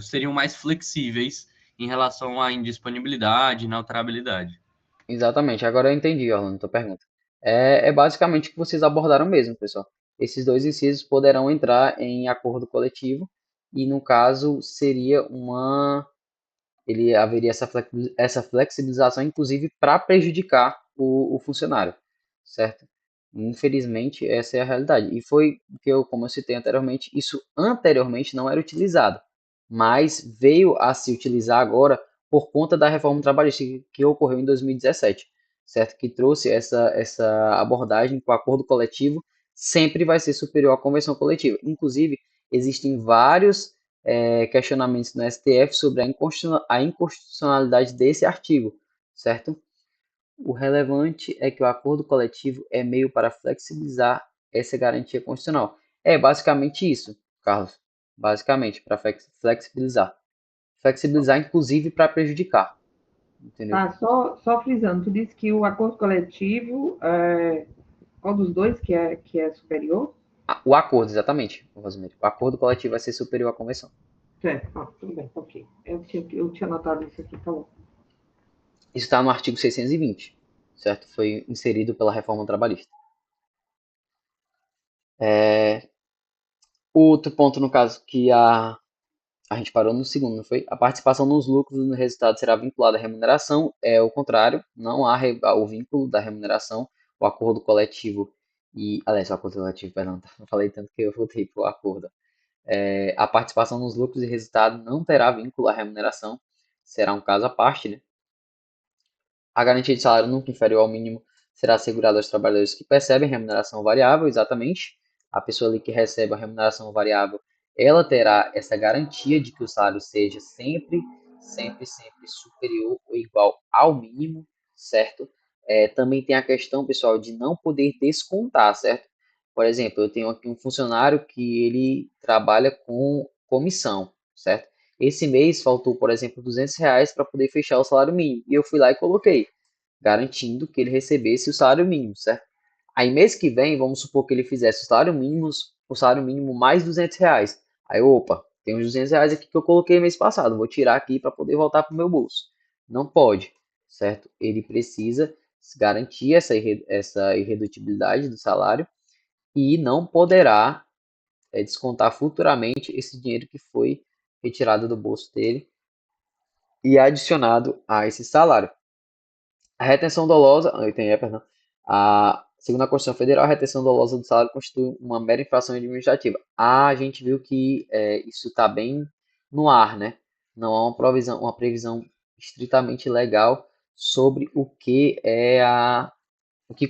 seriam mais flexíveis em relação à indisponibilidade e inalterabilidade. Exatamente. Agora eu entendi, Orlando, tua pergunta. É basicamente o que vocês abordaram mesmo, pessoal. Esses dois incisos poderão entrar em acordo coletivo e, no caso, seria ele haveria essa flexibilização, inclusive, para prejudicar o funcionário, certo? Infelizmente, essa é a realidade. E foi que como eu citei anteriormente, isso anteriormente não era utilizado, mas veio a se utilizar agora por conta da reforma trabalhista que ocorreu em 2017, certo? Que trouxe essa abordagem com o acordo coletivo sempre vai ser superior à convenção coletiva. Inclusive, existem vários questionamentos no STF sobre a inconstitucionalidade desse artigo, certo? O relevante é que o acordo coletivo é meio para flexibilizar essa garantia constitucional. É basicamente isso, Carlos. Basicamente, para flexibilizar. Flexibilizar, inclusive, para prejudicar. Entendeu? Tá, só frisando, tu disse que o acordo coletivo, qual dos dois que é superior? O acordo, exatamente, Rosemary. O acordo coletivo vai ser superior à convenção. Certo, tudo bem, ok. Eu tinha anotado isso aqui, tá bom. Isso está no artigo 620, certo? Foi inserido pela reforma trabalhista. Outro ponto, no caso, que a gente parou no segundo, não foi? A participação nos lucros no resultado será vinculada à remuneração. É o contrário, não há o vínculo da remuneração, o acordo coletivo aliás, o acordo coletivo, perdão, não falei tanto que eu voltei para o acordo. A participação nos lucros e resultado não terá vínculo à remuneração, será um caso à parte, né? A garantia de salário nunca inferior ao mínimo será assegurada aos trabalhadores que percebem remuneração variável, exatamente. A pessoa ali que recebe a remuneração variável, ela terá essa garantia de que o salário seja sempre, sempre, sempre superior ou igual ao mínimo, certo? Também tem a questão, pessoal, de não poder descontar, certo? Por exemplo, eu tenho aqui um funcionário que ele trabalha com comissão, certo? Esse mês faltou, por exemplo, R$ 200 para poder fechar o salário mínimo. E eu fui lá e coloquei, garantindo que ele recebesse o salário mínimo, certo? Aí mês que vem, vamos supor que ele fizesse o salário mínimo mais R$ 200. Aí, opa, tem uns R$ 200 aqui que eu coloquei mês passado, vou tirar aqui para poder voltar para o meu bolso. Não pode, certo? Ele precisa garantir essa irredutibilidade do salário e não poderá descontar futuramente esse dinheiro que foi retirado do bolso dele e adicionado a esse salário. A retenção dolosa, perdão, segundo a Constituição Federal, a retenção dolosa do salário constitui uma mera infração administrativa. A gente viu que isso está bem no ar, né? Não há uma previsão estritamente legal sobre o que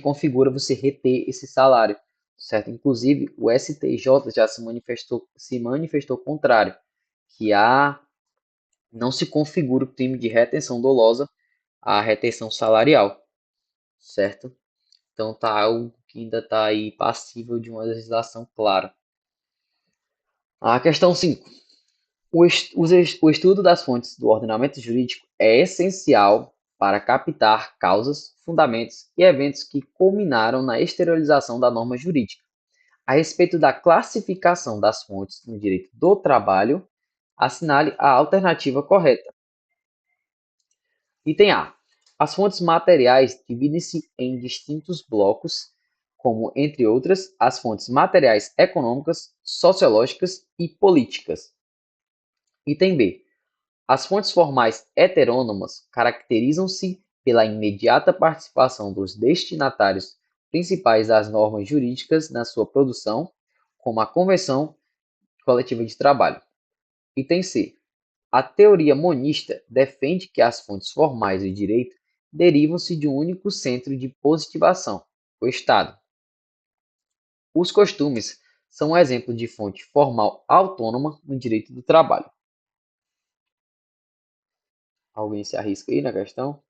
configura você reter esse salário, certo? Inclusive, o STJ já se manifestou contrário, que não se configura o crime de retenção dolosa à retenção salarial, certo? Então tá algo que ainda está aí passível de uma legislação clara. A questão 5. O estudo das fontes do ordenamento jurídico é essencial para captar causas, fundamentos e eventos que culminaram na exteriorização da norma jurídica. A respeito da classificação das fontes no direito do trabalho, assinale a alternativa correta. Item A. As fontes materiais dividem-se em distintos blocos, como, entre outras, as fontes materiais econômicas, sociológicas e políticas. Item B. As fontes formais heterônomas caracterizam-se pela imediata participação dos destinatários principais das normas jurídicas na sua produção, como a Convenção Coletiva de Trabalho. Item C. A teoria monista defende que as fontes formais do direito derivam-se de um único centro de positivação, o Estado. Os costumes são um exemplo de fonte formal autônoma no direito do trabalho. Alguém se arrisca aí na questão?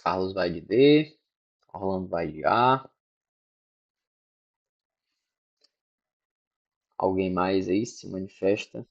Carlos vai de D, Orlando vai de A. Alguém mais aí se manifesta?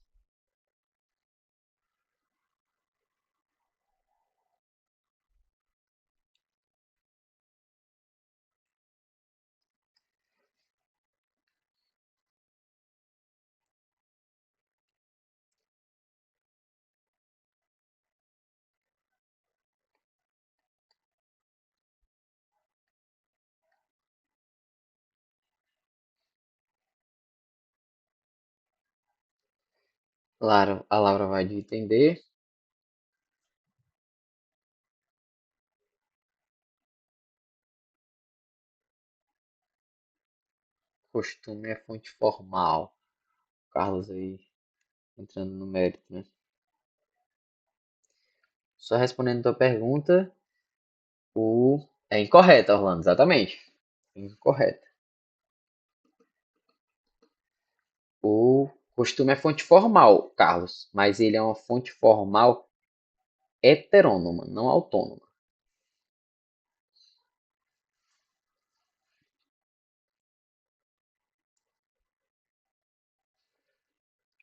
A Laura vai de item D. Costume é fonte formal. Carlos aí entrando no mérito, né? Só respondendo a tua pergunta, é incorreto, Orlando, exatamente. Incorreto. O costume é fonte formal, Carlos, mas ele é uma fonte formal heterônoma, não autônoma.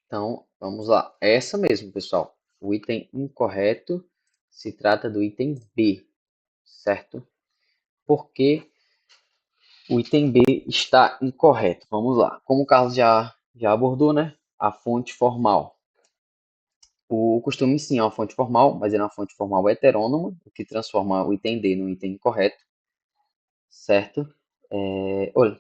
Então, vamos lá. Essa mesmo, pessoal. O item incorreto se trata do item B, certo? Porque o item B está incorreto. Vamos lá. Como o Carlos já abordou, né? A fonte formal. O costume, sim, é uma fonte formal, mas ele é uma fonte formal heterônoma, o que transforma o item D no item incorreto, certo? Olha,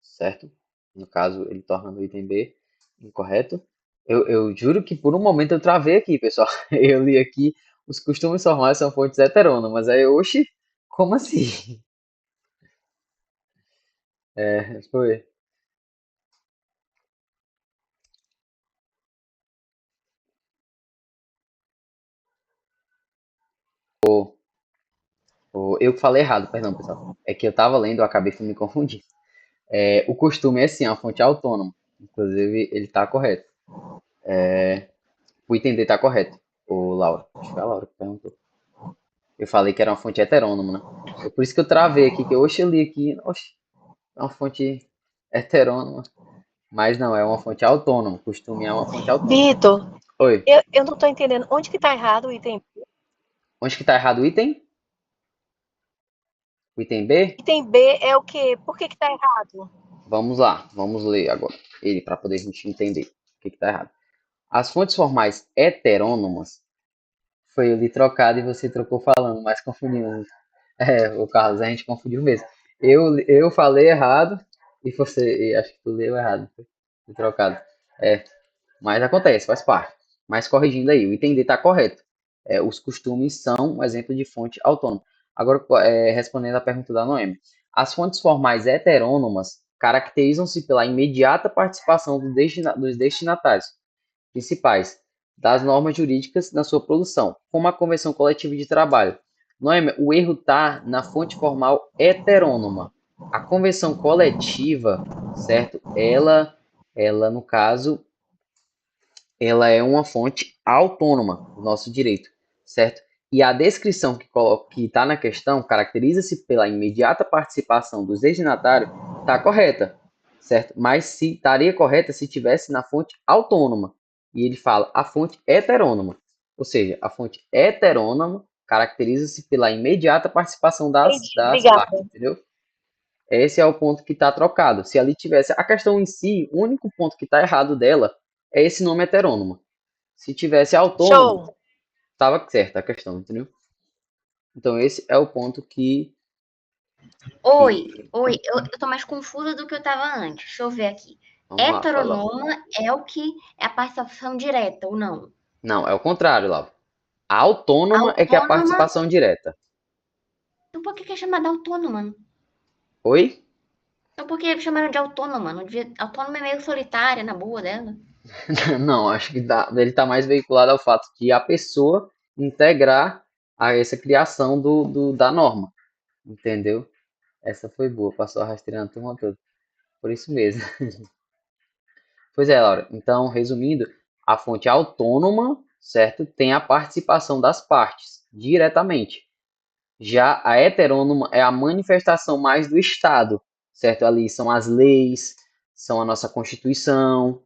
certo? No caso, ele torna o item B incorreto. Eu juro que por um momento eu travei aqui, pessoal. Eu li aqui, os costumes formais são fontes heterônomas. Aí, oxi, como assim? Foi. Eu que falei errado, perdão, pessoal. É que eu tava lendo, eu acabei me confundindo. O costume é sim, é uma fonte autônoma. Inclusive, ele tá correto. O item D tá correto, o Laura. Acho que foi a Laura que perguntou. Eu falei que era uma fonte heterônoma, né? Por isso que eu travei aqui, que hoje eu li aqui, oxe, é uma fonte heterônoma. Mas não, é uma fonte autônoma. Costume é uma fonte autônoma. Vitor, Oi, eu não estou entendendo. Onde que está errado o item? onde que tá errado o item? O item B? Item B é o quê? Por que está errado? Vamos lá, vamos ler agora ele para poder a gente entender o que está errado. As fontes formais heterônomas foi eu li trocado e você trocou falando, mas confundimos. O Carlos, a gente confundiu mesmo. Eu falei errado e você, e acho que tu leu errado, foi trocado. Mas acontece, faz parte. Mas corrigindo aí, o item D está correto. Os costumes são um exemplo de fonte autônoma. Agora, respondendo à pergunta da Noemi. As fontes formais heterônomas caracterizam-se pela imediata participação dos destinatários principais das normas jurídicas na sua produção, como a convenção coletiva de trabalho. Noemi, o erro está na fonte formal heterônoma. A convenção coletiva, certo? Ela, no caso, ela é uma fonte autônoma do nosso direito, certo? E a descrição que está na questão caracteriza-se pela imediata participação dos destinatários, está correta, certo? Mas se estaria correta se tivesse na fonte autônoma. E ele fala a fonte heterônoma. Ou seja, a fonte heterônoma caracteriza-se pela imediata participação Entendi, das obrigada. partes, entendeu? Esse é o ponto que está trocado. Se ali tivesse a questão em si, o único ponto que está errado dela é esse nome heterônomo. Se tivesse autônomo, Show. estava certa a questão, entendeu? Então esse é o ponto que Oi, eu tô mais confusa do que eu tava antes. Deixa eu ver aqui. vamos lá, fala. Heteronoma é o que é a participação direta ou não? Não, é o contrário, Laura. A autônoma é que é a Autônoma, participação direta. então por que é chamada autônoma? Oi? Então por que chamaram de autônoma? Não devia... Autônoma é meio solitária, na boa dela. Não, acho que ele está mais vinculado ao fato de a pessoa integrar a essa criação da norma, entendeu? Essa foi boa, passou a rastreando a turma toda. Por isso mesmo. Pois é, Laura. Então, resumindo, a fonte autônoma, certo, tem a participação das partes diretamente. Já a heterônoma é a manifestação mais do Estado, certo? Ali são as leis, são a nossa Constituição,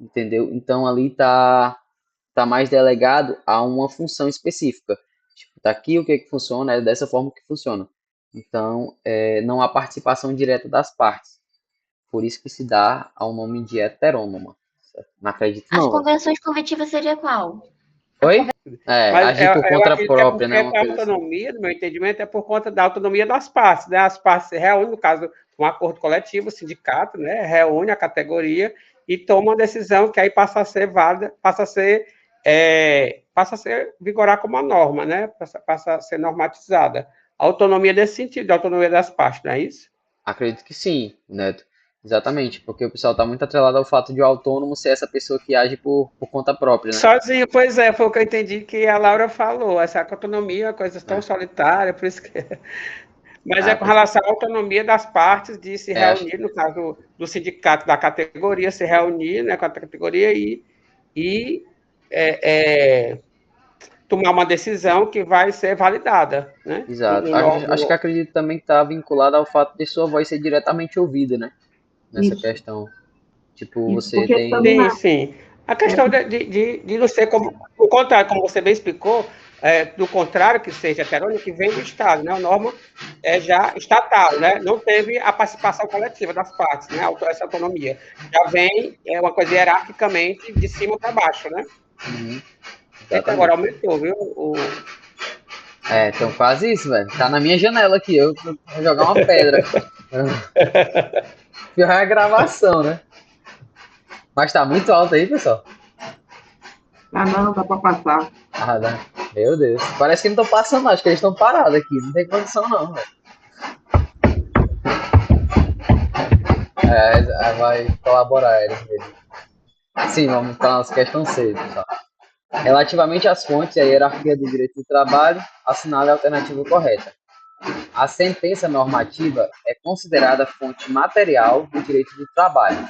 entendeu? Então ali tá mais delegado a uma função específica. Tipo, tá aqui o que que funciona, é dessa forma que funciona. Então, não há participação direta das partes. Por isso que se dá ao nome de heterônoma. Certo? Não acredito As não, velho. convenções coletivas seria qual? Oi? Mas Agir por eu conta acredito que é própria, porque né? Uma a coisa assim. autonomia, no meu entendimento, é por conta da autonomia das partes, né? As partes se reúnem, no caso, um acordo coletivo, o sindicato, né? Reúne a categoria e toma uma decisão que aí passa a ser válida, passa a ser vigorar como uma norma, né? Passa a ser normatizada. A autonomia nesse sentido, a autonomia das partes, não é isso? Acredito que sim, Neto. Exatamente, porque o pessoal está muito atrelado ao fato de o autônomo ser essa pessoa que age por conta própria, né? Sozinho, pois é, foi o que eu entendi que a Laura falou. Essa autonomia é uma coisa tão É, solitária, por isso que. Mas é com pois é. relação à autonomia das partes de se Acho reunir, no caso do sindicato da categoria, se reunir, né, com a categoria e é, tomar uma decisão que vai ser validada, né? exato. Acho que acredito também que está vinculado ao fato de sua voz ser diretamente ouvida, né? Nessa Isso, questão. Tipo, isso, você porque tem. estamos Sim, na. sim. A questão de não ser como. O contrário, como você bem explicou, do contrário que seja heterônimo, que vem do Estado, né? A norma é já estatal, né? Não teve a participação coletiva das partes, né? Essa autonomia. Já vem uma coisa hierarquicamente de cima para baixo, né? Uhum, Eita, agora exatamente. aumentou, viu? Então quase isso, velho. Tá na minha janela aqui. Eu vou jogar uma pedra. Pior é a gravação, né? Mas tá muito alto aí, pessoal. Ah, não, dá para passar. Ah, meu Deus. Parece que não estão passando, acho que eles estão parados aqui. Não tem condição, não, velho. Vai colaborar eles mesmo. Sim, vamos para a nossa questão C, pessoal. Relativamente às fontes e à hierarquia do direito do trabalho, assinale a alternativa correta. A sentença normativa é considerada fonte material do direito do trabalho.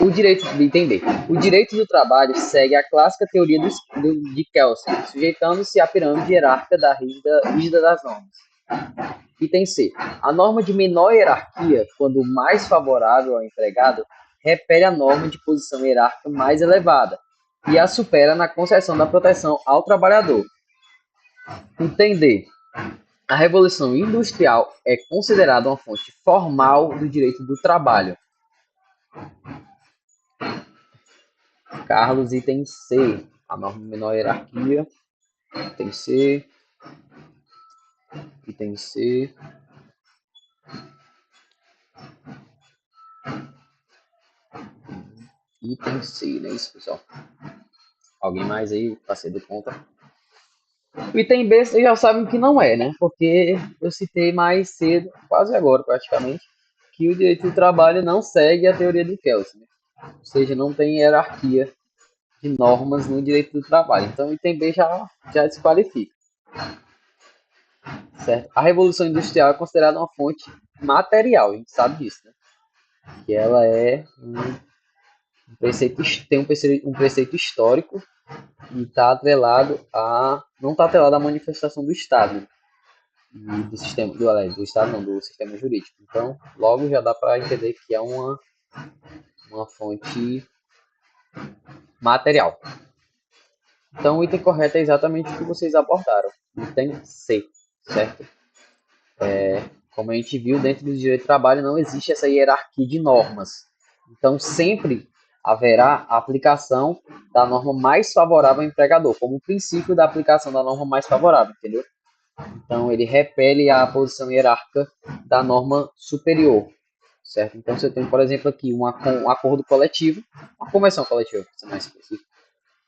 O direito de entender. O direito do trabalho segue a clássica teoria de Kelsen, sujeitando-se à pirâmide hierárquica rígida das normas. Item C. A norma de menor hierarquia, quando mais favorável ao empregado, repele a norma de posição hierárquica mais elevada e a supera na concessão da proteção ao trabalhador. Entender. A Revolução Industrial é considerada uma fonte formal do direito do trabalho. Carlos, item C. A norma de menor hierarquia. Item C. Item C. item C, não é isso, pessoal? Alguém mais aí para ser do conta? O item B vocês já sabem que não é, né? Porque eu citei mais cedo, quase agora praticamente, que o direito do trabalho não segue a teoria de Kelsen, né? Ou seja, não tem hierarquia de normas no direito do trabalho. Então o item B já desqualifica. Certo? A Revolução Industrial é considerada uma fonte material, a gente sabe disso, né? Que ela é um preceito, tem um preceito histórico e está atrelado a. Não está atrelado à manifestação do Estado, e do sistema, do Estado não, do sistema jurídico. Então, logo já dá para entender que é uma fonte material. Então, o item correto é exatamente o que vocês abordaram. Item C, certo? Como a gente viu, dentro do direito do trabalho não existe essa hierarquia de normas. Então, sempre haverá a aplicação da norma mais favorável ao empregador, como princípio da aplicação da norma mais favorável, entendeu? Então, ele repele a posição hierárquica da norma superior, certo? Então, se eu tenho, por exemplo, aqui um acordo coletivo, uma convenção coletiva, para ser mais específico,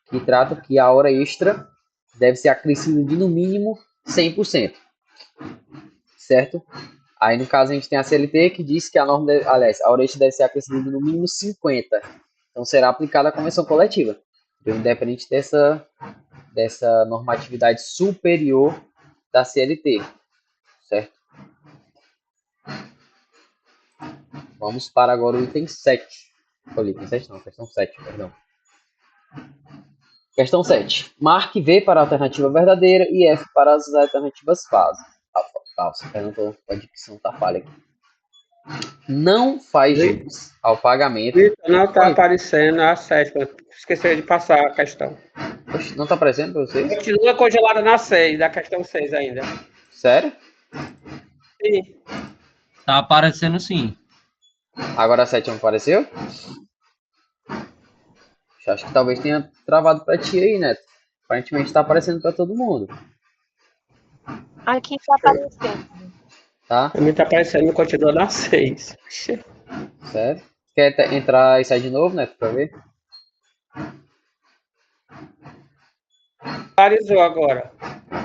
que trata que a hora extra deve ser acrescida de, no mínimo, 100%, certo? Aí, no caso, a gente tem a CLT, que diz que a hora extra deve ser acrescida de, no mínimo, 50%. Então, será aplicada a convenção coletiva, independente dessa normatividade superior da CLT, certo? Vamos para agora o item 7. Olha, item 7 não, questão 7, perdão. Questão 7. Marque V para a alternativa verdadeira e F para as alternativas falsas. Perdão, a dicção tá falha aqui. Não faz jus ao pagamento... Vitor, não está aparecendo a 7. Esqueci de passar a questão. Oxe, não está aparecendo para vocês? Continua congelada na 6, da questão 6 ainda. Sério? Sim. Tá aparecendo sim. Agora a 7 não apareceu? Acho que talvez tenha travado para ti aí, Neto. Aparentemente está aparecendo para todo mundo. Aqui está aparecendo. Tá? Também está aparecendo, continua na 6. Sério? Quer entrar e sair de novo, Neto, para ver? Regularizou agora.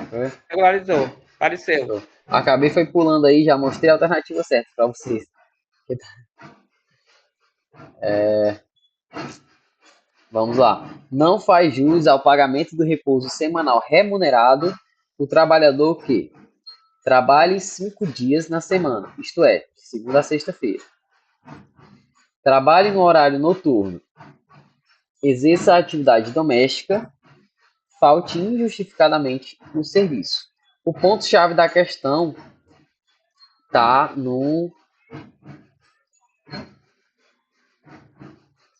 Foi? Regularizou. Apareceu. Acabei foi pulando aí, já mostrei a alternativa certa para vocês. Vamos lá. Não faz jus ao pagamento do repouso semanal remunerado o trabalhador que trabalhe 5 dias na semana, isto é, de segunda a sexta-feira. Trabalhe no horário noturno. Exerça a atividade doméstica. Falte injustificadamente no serviço. O ponto-chave da questão está no...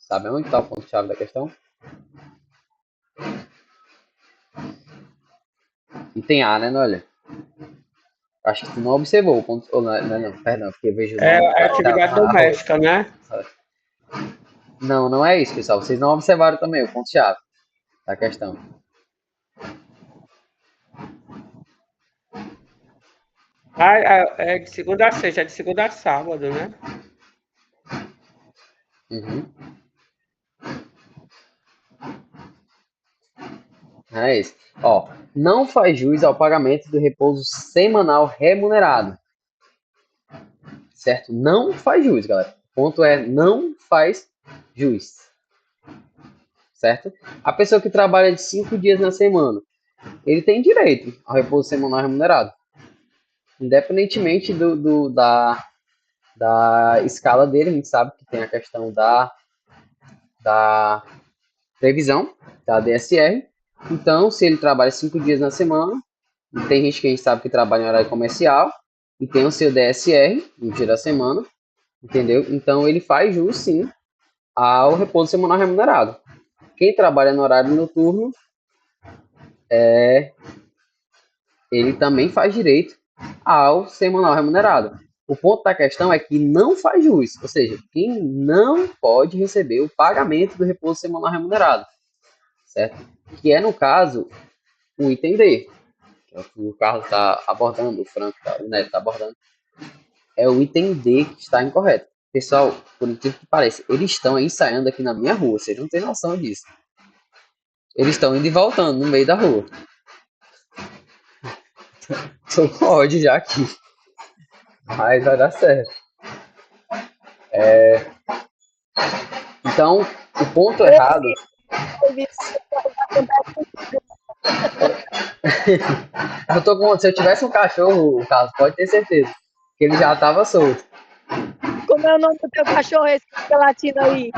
Sabe onde está o ponto-chave da questão? Item A, né, olha? Acho que tu não observou o ponto... Oh, não, perdão, porque eu vejo... É atividade doméstica, né? Não é isso, pessoal. Vocês não observaram também o ponto-chave da questão. É de segunda a sexta, é de segunda a sábado, né? Uhum. É isso. Ó, não faz jus ao pagamento do repouso semanal remunerado. Certo? Não faz jus, galera. O ponto é não faz jus. Certo? A pessoa que trabalha de 5 dias na semana, ele tem direito ao repouso semanal remunerado. Independentemente da escala dele, a gente sabe que tem a questão da previsão, da DSR. Então, se ele trabalha 5 dias na semana, e tem gente que a gente sabe que trabalha em horário comercial, e tem o seu DSR, no dia da semana, entendeu? Então, ele faz jus, sim, ao repouso semanal remunerado. Quem trabalha no horário noturno, ele também faz direito ao semanal remunerado. O ponto da questão é que não faz jus, ou seja, quem não pode receber o pagamento do repouso semanal remunerado, certo? Que é, no caso, o item D, que é o que o Carlos está abordando, o Franco, o Neto está abordando. É o item D que está incorreto. Pessoal, por incrível que pareça, eles estão ensaiando aqui na minha rua, vocês não têm noção disso. Eles estão indo e voltando no meio da rua. Tô com ódio já aqui. Mas vai dar certo. Então, o ponto errado. Eu tô com. Se eu tivesse um cachorro, Carlos, pode ter certeza. Que ele já tava solto. Como é o nome do teu cachorro, esse que fica latindo aí?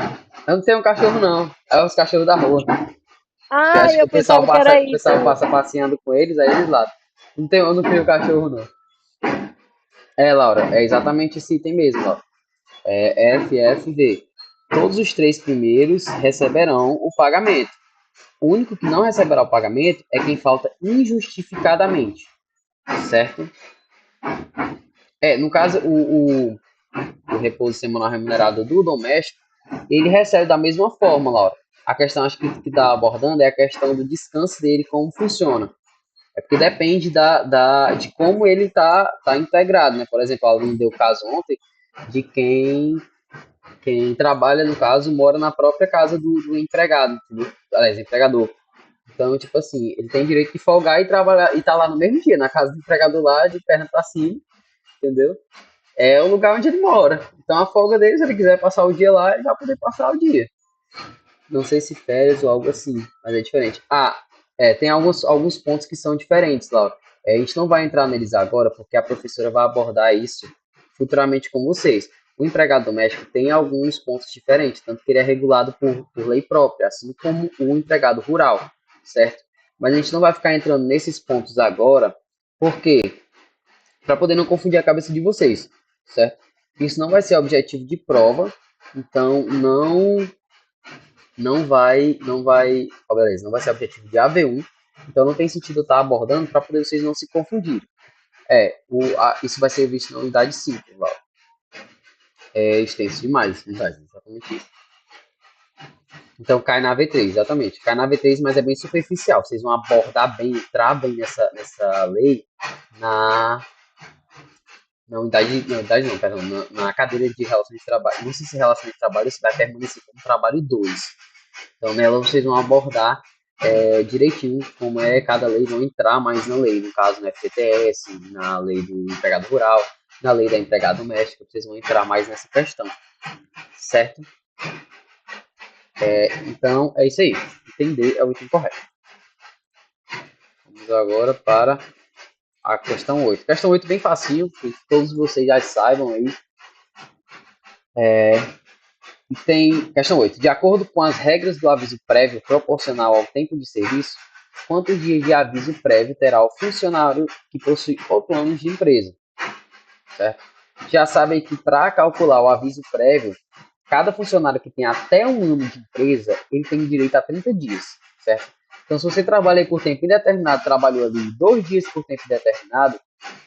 Eu não tenho um cachorro, não. É os cachorros da rua. Ah, Acho que eu o pessoal pensava que era passa, o isso. pessoal passa passeando com eles, aí eles lá. Eu não crio cachorro, não. Laura, é exatamente esse item mesmo, ó. É FFV. Todos os 3 primeiros receberão o pagamento. O único que não receberá o pagamento é quem falta injustificadamente, certo? No caso, o repouso semanal remunerado do doméstico, ele recebe da mesma forma, Laura. A questão, acho que está abordando é a questão do descanso dele, como funciona. É porque depende de como ele está integrado, né? Por exemplo, a Aline deu o caso ontem de quem trabalha, no caso, mora na própria casa do empregado, entendeu? Aliás, empregador. Então, tipo assim, ele tem direito de folgar e trabalhar e tá lá no mesmo dia, na casa do empregador lá, de perna pra cima, entendeu? É o lugar onde ele mora. Então a folga dele, se ele quiser passar o dia lá, ele vai poder passar o dia. Não sei se férias ou algo assim, mas é diferente. Tem alguns pontos que são diferentes, Laura. A gente não vai entrar neles agora, porque a professora vai abordar isso futuramente com vocês. O empregado doméstico tem alguns pontos diferentes, tanto que ele é regulado por lei própria, assim como o empregado rural, certo? Mas a gente não vai ficar entrando nesses pontos agora, por quê? Para poder não confundir a cabeça de vocês, certo? Isso não vai ser objetivo de prova, então não vai, beleza, não vai ser objetivo de AV1, então não tem sentido eu estar abordando para poder vocês não se confundirem. Isso vai ser visto na unidade 5, Val. É extenso demais, unidade, exatamente isso. Então cai na V3, exatamente. Cai na V3, mas é bem superficial. Vocês vão abordar bem, entrar bem nessa lei na unidade não, perdão, na cadeira de relações de trabalho. Não sei se relações de trabalho você vai permanecer como trabalho 2. Então nela vocês vão abordar direitinho como é cada lei, vão entrar mais na lei, no caso no FGTS, na lei do empregado rural, na lei da empregada doméstica, vocês vão entrar mais nessa questão, certo? Então é isso aí, entender é o item correto. Vamos agora para a questão 8. Questão 8 bem facinho, que todos vocês já saibam aí. E tem questão 8. De acordo com as regras do aviso prévio proporcional ao tempo de serviço, quantos dias de aviso prévio terá o funcionário que possui o plano de empresa? Certo? Já sabem que para calcular o aviso prévio, cada funcionário que tem até 1 ano de empresa, ele tem direito a 30 dias, certo? Então, se você trabalha por tempo indeterminado, trabalhou ali 2 dias por tempo indeterminado,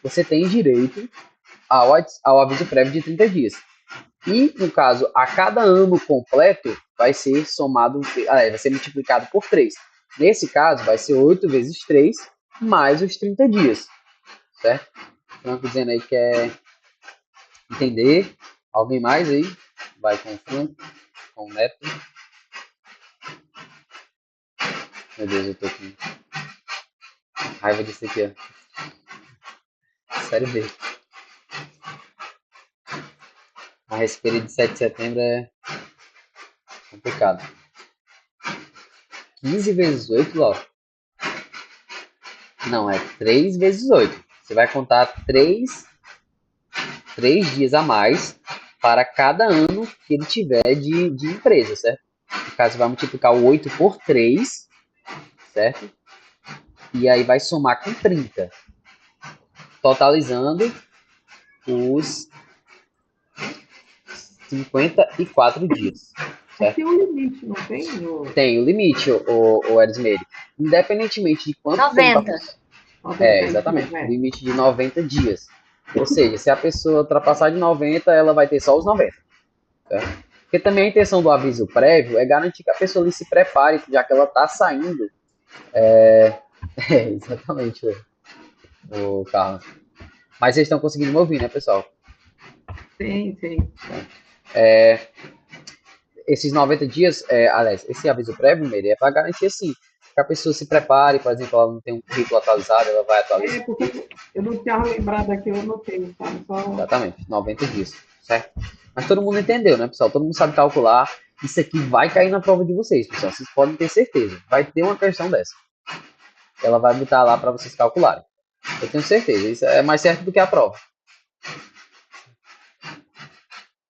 você tem direito ao aviso prévio de 30 dias. E, no caso, a cada ano completo, vai ser somado, vai ser multiplicado por 3. Nesse caso, vai ser 8 vezes 3, mais os 30 dias, certo? Então, dizendo aí que quer entender. Alguém mais aí? Vai com o Franco, com o Neto. Meu Deus, eu tô com raiva disso aqui, ó. Série B. A respeito de 7 de setembro é complicado. 15 vezes 8, Laura? Não, é 3 vezes 8. Você vai contar 3 dias a mais para cada ano que ele tiver de empresa, certo? No caso, você vai multiplicar o 8 por 3, certo? E aí vai somar com 30. Totalizando os 54 dias. Certo? Tem um limite, não tem? Tem o limite, o Erismeire. Independentemente de quanto 90. Exatamente. O limite de 90 dias. Ou seja, se a pessoa ultrapassar de 90, ela vai ter só os 90. Certo? Porque também a intenção do aviso prévio é garantir que a pessoa ali se prepare, já que ela está saindo. Exatamente, o Carlos. Mas vocês estão conseguindo me ouvir, né, pessoal? Sim. Esses 90 dias, aliás, esse aviso prévio, Meire, é para garantir, assim, que a pessoa se prepare, por exemplo, ela não tem um currículo atualizado, ela vai atualizar. Porque eu não tinha lembrado aqui, eu anotei, sabe? Exatamente, 90 dias, certo? Mas todo mundo entendeu, né, pessoal? Todo mundo sabe calcular. Isso aqui vai cair na prova de vocês, pessoal. Vocês podem ter certeza. Vai ter uma questão dessa. Ela vai botar lá para vocês calcularem. Eu tenho certeza. Isso é mais certo do que a prova.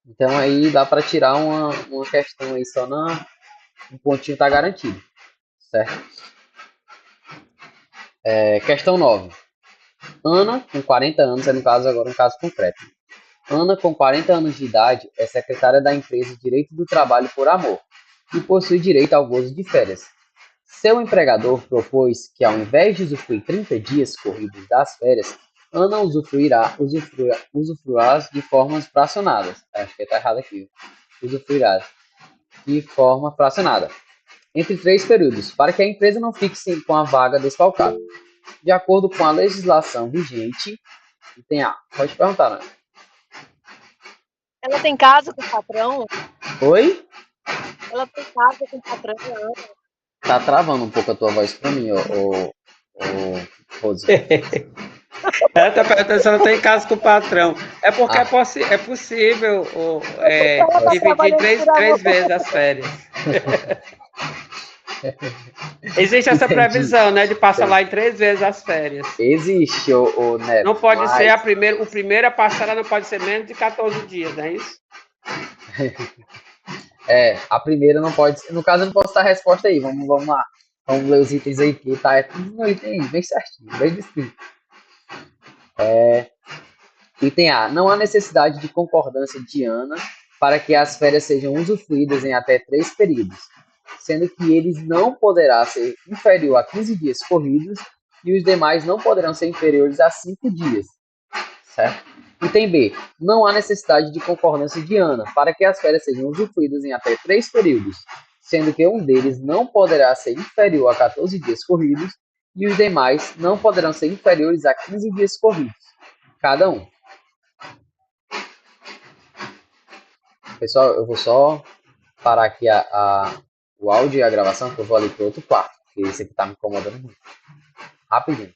Então aí dá para tirar uma questão aí só um pontinho tá garantido, certo? Questão 9. Ana, com 40 anos, no caso agora um caso concreto. Ana, com 40 anos de idade, é secretária da empresa Direito do Trabalho por Amor e possui direito ao gozo de férias. Seu empregador propôs que, ao invés de usufruir 30 dias corridos das férias, Ana usufruirá de formas fracionadas. Acho que está errado aqui. Usufruirá de forma fracionada entre 3 períodos, para que a empresa não fique com a vaga desfalcada. De acordo com a legislação vigente, tem A. Pode perguntar, né? Ela tem casa com o patrão? Oi? Ela tem casa com o patrão? Tá travando um pouco a tua voz pra mim, Rose. Ela está perguntando se ela tem caso com o patrão. É porque é possível dividir três vezes as férias. Existe essa previsão, né? De passar lá em 3 vezes as férias. Existe, o Neto. Não pode ser o primeiro a passar, ela não pode ser menos de 14 dias, não é isso? A primeira não pode ser. No caso, eu não posso dar a resposta aí. Vamos lá. Vamos ler os itens aí, que tá tudo no item aí, bem certinho, bem descrito. Item A. Não há necessidade de concordância de Ana para que as férias sejam usufruídas em até 3 períodos, sendo que eles não poderá ser inferior a 15 dias corridos e os demais não poderão ser inferiores a 5 dias, certo? Item B. Não há necessidade de concordância de Ana para que as férias sejam usufruídas em até 3 períodos, sendo que um deles não poderá ser inferior a 14 dias corridos e os demais não poderão ser inferiores a 15 dias corridos, cada um. Pessoal, eu vou só parar aqui o áudio e a gravação, que eu vou ali para outro quarto, porque esse aqui tá me incomodando muito. Rapidinho.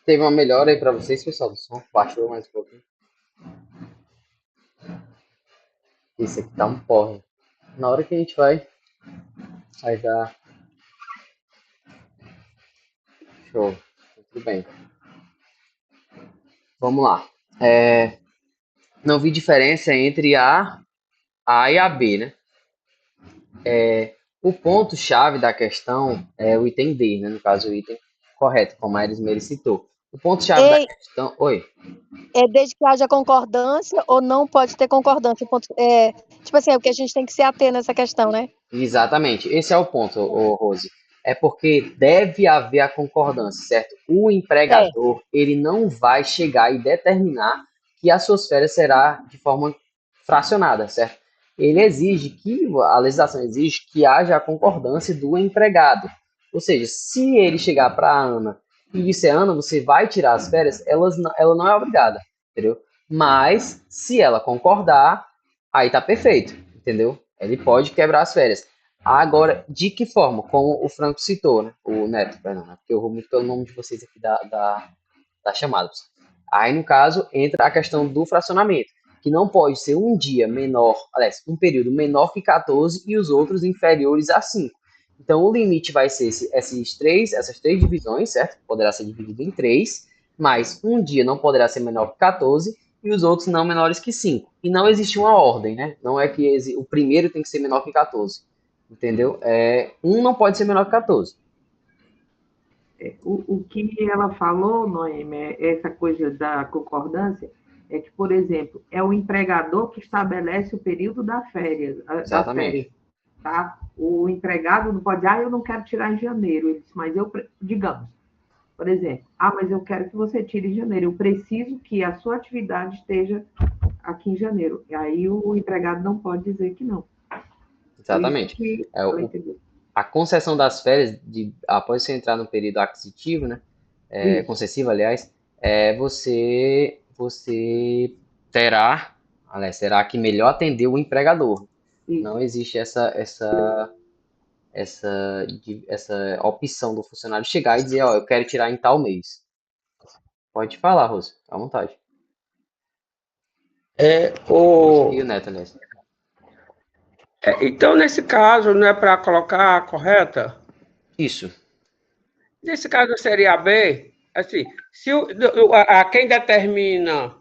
Teve uma melhora aí para vocês, pessoal, do som? Baixou mais um pouquinho. Isso aqui tá um porre. Na hora que a gente vai dar... Show. Tudo bem. Vamos lá. Não vi diferença entre a e a B, né? O ponto-chave da questão é o item D, né? No caso, o item correto, como a Elismeire citou. O ponto-chave da questão... Oi? Desde que haja concordância ou não pode ter concordância. Tipo assim, é o que a gente tem que se ater nessa questão, né? Exatamente. Esse é o ponto, Rose. É porque deve haver a concordância, certo? O empregador, ele não vai chegar e determinar que as suas férias será de forma fracionada, certo? a legislação exige que haja a concordância do empregado. Ou seja, se ele chegar para a Ana e disser, Ana, você vai tirar as férias, ela não é obrigada, entendeu? Mas, se ela concordar, aí tá perfeito, entendeu? Ele pode quebrar as férias. Agora, de que forma? Como o Franco citou, né? O Neto, perdão, né? Porque eu vou muito pelo nome de vocês aqui da chamada. Aí, no caso, entra a questão do fracionamento, que não pode ser um dia menor, aliás, um período menor que 14 e os outros inferiores a 5. Então, o limite vai ser essas três divisões, certo? Poderá ser dividido em 3, mas um dia não poderá ser menor que 14 e os outros não menores que 5. E não existe uma ordem, né? Não é que o primeiro tem que ser menor que 14. Entendeu? Um não pode ser menor que 14. O que ela falou, Noemi, essa coisa da concordância, é que, por exemplo, é o empregador que estabelece o período das férias. Exatamente. Tá? O empregado não pode, eu não quero tirar em janeiro. Ele disse, mas digamos, por exemplo, mas eu quero que você tire em janeiro. Eu preciso que a sua atividade esteja aqui em janeiro. E aí o empregado não pode dizer que não. Exatamente. A concessão das férias, após você entrar no período aquisitivo, né? Concessivo, aliás, você terá que melhor atender o empregador. Isso. Não existe essa opção do funcionário chegar e dizer, eu quero tirar em tal mês. Pode falar, Rose, à vontade. E o Neto, aliás. Então, nesse caso, não é para colocar a correta? Isso. Nesse caso, seria B, assim, se quem determina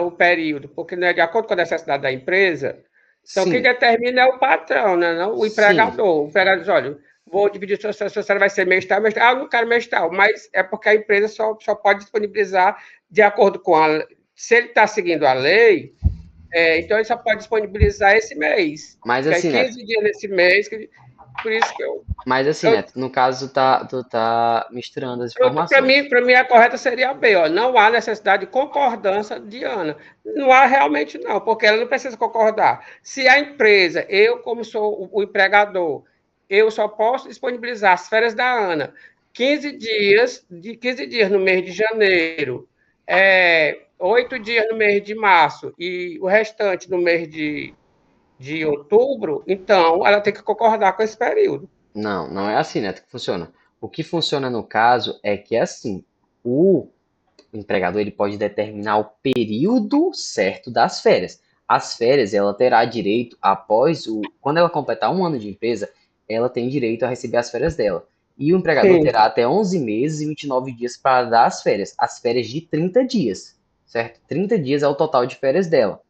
o período, porque não é de acordo com a necessidade da empresa, então quem determina é o patrão, né, não o empregador. O empregador diz, olha, vou dividir sua salário, vai ser mês tal, eu não quero mês tal, mas é porque a empresa só pode disponibilizar de acordo com se ele está seguindo a lei, então ele só pode disponibilizar esse mês. Mas assim, 15 dias nesse mês, por isso que eu... Mas assim, Neto, no caso, tu tá misturando as informações. Para mim, a correta seria a B, não há necessidade de concordância de Ana. Não há realmente não, porque ela não precisa concordar. Se a empresa, eu como sou o empregador, eu só posso disponibilizar as férias da Ana 15 dias no mês de janeiro, 8 dias no mês de março e o restante no mês de outubro, então ela tem que concordar com esse período. Não é assim, Neto, que funciona. O que funciona no caso é que, assim, o empregador ele pode determinar o período certo das férias. As férias, ela terá direito, quando ela completar 1 ano de empresa, ela tem direito a receber as férias dela. E o empregador terá até 11 meses e 29 dias para dar as férias de 30 dias, certo? 30 dias é o total de férias dela,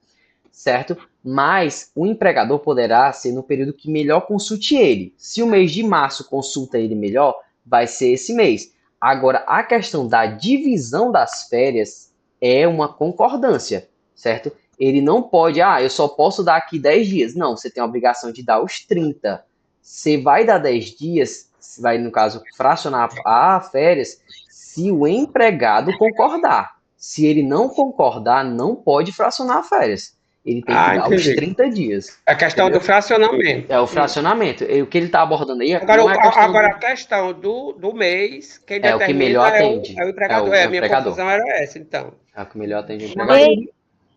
certo? Mas o empregador poderá ser no período que melhor consulte ele. Se o mês de março consulta ele melhor, vai ser esse mês. Agora, a questão da divisão das férias é uma concordância, certo? Ele não pode, eu só posso dar aqui 10 dias. Não, você tem a obrigação de dar os 30. Você vai dar 10 dias, vai, no caso, fracionar a férias, se o empregado concordar. Se ele não concordar, não pode fracionar férias. Ele tem que dar os 30 dias. A questão do fracionamento. É o fracionamento. O que ele está abordando aí agora a questão do mês, quem determina o que melhor atende. É o empregador. A minha confusão era essa, então. É o que melhor atende o empregador.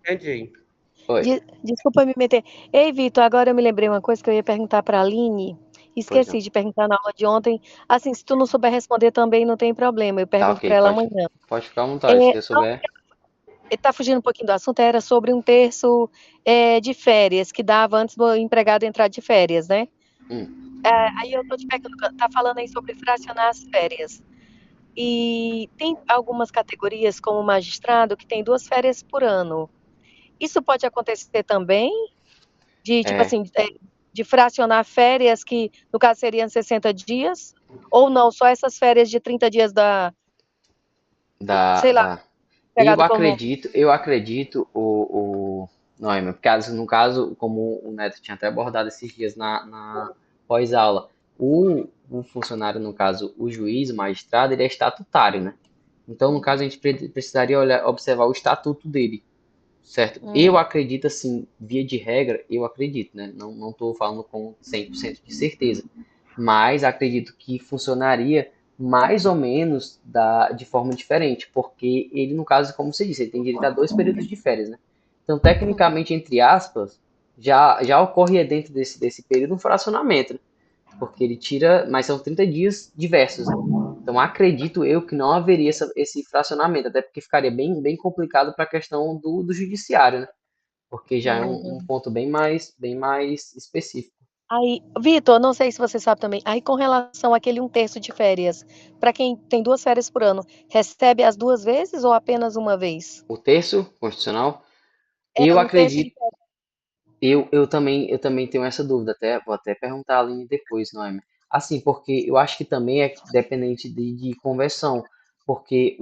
Entendi. Desculpa me meter. Ei, Vitor, agora eu me lembrei uma coisa que eu ia perguntar para a Aline. Esqueci de perguntar na aula de ontem. Assim, se tu não souber responder também, não tem problema. Eu pergunto para ela amanhã. Pode ficar à vontade, se eu souber. Está fugindo um pouquinho do assunto, era sobre 1/3 de férias, que dava antes do empregado entrar de férias, né? Aí eu estou te perguntando, está falando aí sobre fracionar as férias. E tem algumas categorias, como magistrado, que tem 2 férias por ano. Isso pode acontecer também? Tipo assim, de fracionar férias, que no caso seriam 60 dias? Ou não, só essas férias de 30 dias sei lá. Eu acredito, Noemi, porque no caso, como o Neto tinha até abordado esses dias na pós-aula, o funcionário, no caso, o juiz, o magistrado, ele é estatutário, né? Então, no caso, a gente precisaria observar o estatuto dele, certo? Eu acredito, assim, via de regra, eu acredito, né? Não estou falando com 100% de certeza, mas acredito que funcionaria mais ou menos de forma diferente, porque ele, no caso, como você disse, ele tem direito a 2 períodos de férias, né? Então, tecnicamente, entre aspas, já ocorre dentro desse período um fracionamento, né? Porque ele tira, mas são 30 dias diversos, né? Então, acredito eu que não haveria esse fracionamento, até porque ficaria bem complicado para a questão do judiciário, né? Porque já é um ponto bem mais específico. Aí, Vitor, não sei se você sabe também, aí com relação àquele 1/3 de férias, para quem tem 2 férias por ano, recebe as 2 vezes ou apenas uma vez? O terço constitucional, É eu 1/3 de acredito, eu também tenho essa dúvida, vou até perguntar a Aline depois, Noemi. Assim, porque eu acho que também é dependente de conversão, porque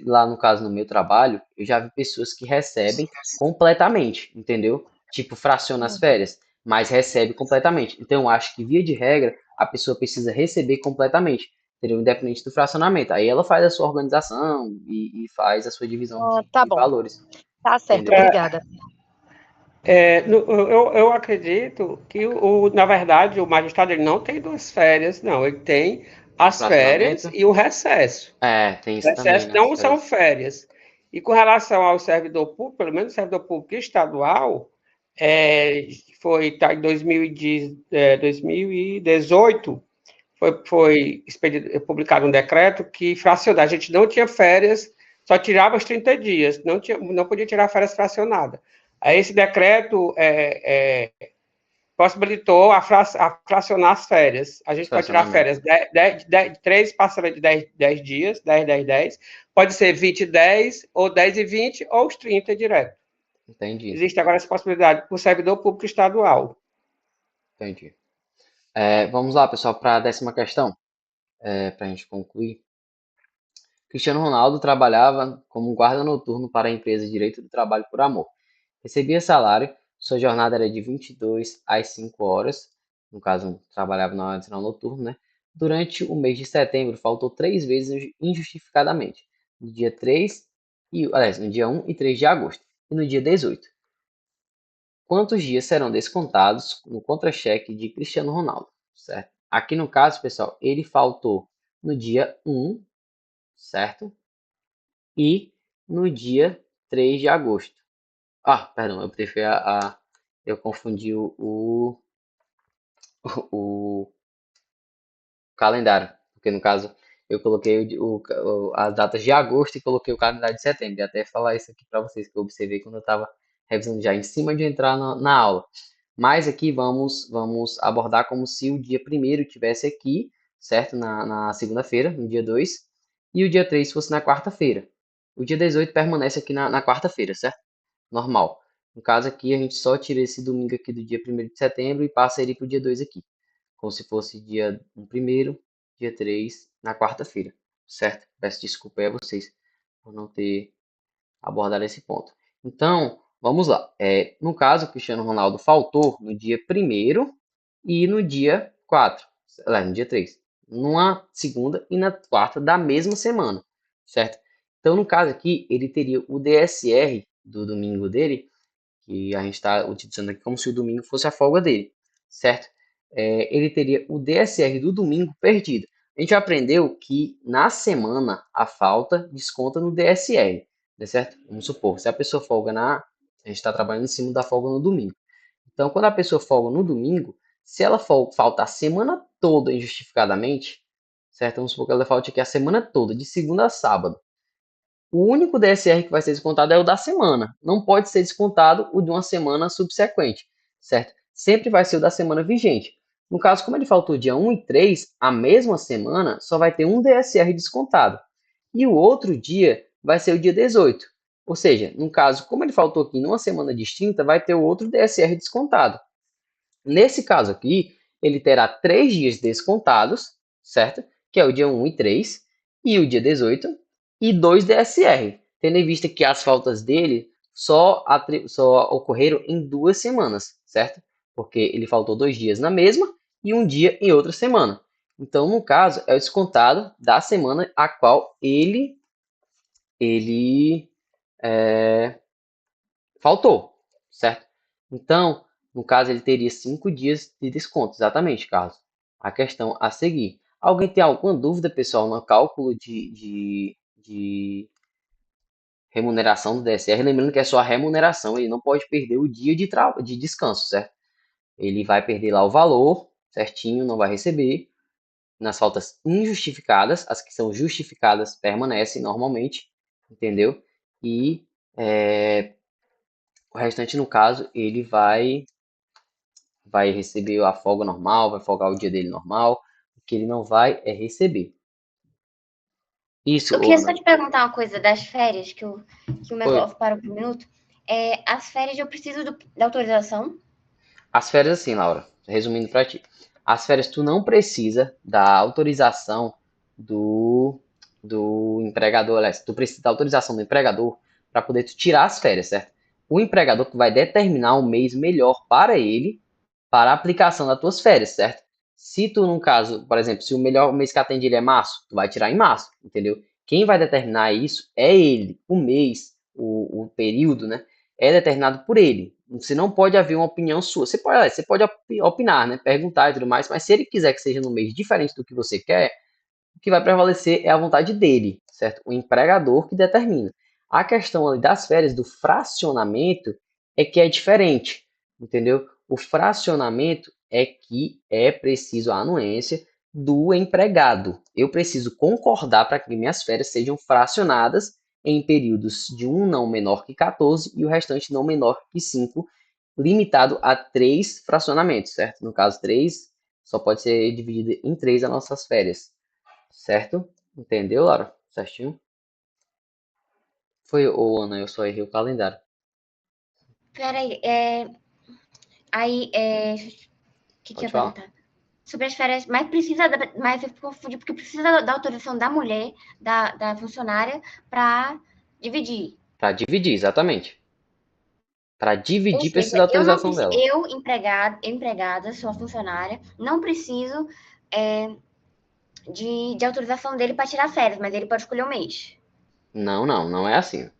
lá no caso no meu trabalho, eu já vi pessoas que recebem completamente, entendeu? Tipo, fraciona as férias, mas recebe completamente. Então, eu acho que via de regra, a pessoa precisa receber completamente, entendeu? Independente do fracionamento. Aí ela faz a sua organização e faz a sua divisão tá de bom. valores, Tá certo, entendeu? obrigada. Eu acredito que, na verdade, o magistrado ele não tem 2 férias, não. Ele tem as férias Fracionamento. e o recesso. Tem isso também, Recesso né? não são férias. E com relação ao servidor público, pelo menos o servidor público estadual, tá em 2018, foi publicado um decreto que fracionou. A gente não tinha férias, só tirava os 30 dias, não podia tirar férias fracionadas. Aí esse decreto possibilitou a fracionar as férias. A gente pode tirar Fracionamento. férias 3 parcelas de 10 dias, 10, 10, 10. Pode ser 20 e 10, ou 10 e 20, ou os 30 direto. Entendi, Existe agora essa possibilidade para o servidor público estadual. entendi. Vamos lá, pessoal, para a 10ª questão, para a gente concluir. Cristiano Ronaldo trabalhava como guarda noturno para a empresa Direito do Trabalho por Amor. Recebia salário, sua jornada era de 22 às 5 horas, no caso, trabalhava na hora de sinal noturno, né? Durante o mês de setembro, faltou 3 vezes injustificadamente, no dia 3 aliás, no dia 1 e 3 de agosto, e no dia 18. Quantos dias serão descontados no contra-cheque de Cristiano Ronaldo, certo? Aqui no caso, pessoal, ele faltou no dia 1, certo? E no dia 3 de agosto. Perdão, eu confundi o calendário, porque no caso eu coloquei as datas de agosto e coloquei o calendário de setembro. E até falar isso aqui para vocês que eu observei quando eu estava revisando já em cima de entrar na aula. Mas aqui vamos abordar como se o dia 1º tivesse aqui, certo? Na segunda-feira, no dia 2, e o dia 3 fosse na quarta-feira. O dia 18 permanece aqui na quarta-feira, certo? Normal. No caso aqui, a gente só tira esse domingo aqui do dia 1º de setembro e passa ele para o dia 2 aqui. Como se fosse dia 1º, dia 3, na quarta-feira, certo? Peço desculpa aí a vocês por não ter abordado esse ponto. Então, vamos lá. No caso, o Cristiano Ronaldo faltou no dia 1º e no dia 4, no dia 3, numa segunda e na quarta da mesma semana, certo? Então, no caso aqui, ele teria o DSR do domingo dele, que a gente está utilizando aqui como se o domingo fosse a folga dele, certo? Ele teria o DSR do domingo perdido. A gente aprendeu que na semana a falta desconta no DSR, tá certo? Vamos supor, se a pessoa folga a gente está trabalhando em cima da folga no domingo. Então, quando a pessoa folga no domingo, se ela faltar a semana toda injustificadamente, certo? Vamos supor que ela falte aqui a semana toda, de segunda a sábado. O único DSR que vai ser descontado é o da semana. Não pode ser descontado o de uma semana subsequente, certo? Sempre vai ser o da semana vigente. No caso, como ele faltou dia 1 e 3, a mesma semana só vai ter um DSR descontado. E o outro dia vai ser o dia 18. Ou seja, no caso, como ele faltou aqui numa semana distinta, vai ter o outro DSR descontado. Nesse caso aqui, ele terá 3 dias descontados, certo? Que é o dia 1 e 3, e o dia 18, e 2 DSR, tendo em vista que as faltas dele só ocorreram em 2 semanas, certo? Porque ele faltou 2 dias na mesma e um dia em outra semana. Então, no caso, é o descontado da semana a qual ele faltou, certo? Então, no caso, ele teria 5 dias de desconto, exatamente, Carlos. A questão a seguir. Alguém tem alguma dúvida, pessoal, no cálculo de remuneração do DSR? Lembrando que é só a remuneração, ele não pode perder o dia de descanso, certo? Ele vai perder lá o valor certinho, não vai receber. Nas faltas injustificadas, as que são justificadas permanecem normalmente, entendeu? E o restante, no caso, ele vai receber a folga normal, vai folgar o dia dele normal. O que ele não vai é receber. Isso, Eu queria só Ana. te perguntar uma coisa das férias, que o Oi. Megloff parou por um minuto. As férias eu preciso da autorização? As férias, assim, Laura, resumindo para ti. As férias, tu não precisa da autorização do empregador, aliás, tu precisa da autorização do empregador para poder tu tirar as férias, certo? O empregador que vai determinar um mês melhor para ele, para a aplicação das tuas férias, certo? Se tu, no caso, por exemplo, se o melhor mês que atende ele é março, tu vai tirar em março, entendeu? Quem vai determinar isso é ele. O mês, o período, né? É determinado por ele. Você não pode haver uma opinião sua. Você pode opinar, né? Perguntar e tudo mais, mas se ele quiser que seja num mês diferente do que você quer, o que vai prevalecer é a vontade dele, certo? O empregador que determina. A questão ali das férias, do fracionamento, é que é diferente, entendeu? O fracionamento é que é preciso a anuência do empregado. Eu preciso concordar para que minhas férias sejam fracionadas em períodos de um não menor que 14 e o restante não menor que 5, limitado a 3 fracionamentos, certo? No caso, 3 só pode ser dividido em 3 as nossas férias. Certo? Entendeu, Laura? Certinho? Foi, ô Ana, eu só errei o calendário. Peraí, o que eu Pode ia falar? perguntar? Sobre as férias, mas eu confundi, porque precisa da autorização da mulher, da funcionária, para dividir. Para dividir, exatamente. Para Ou dividir precisa seja, da autorização dela. empregada, sou a funcionária, não preciso de autorização dele para tirar férias, mas ele pode escolher o mês. Não é assim.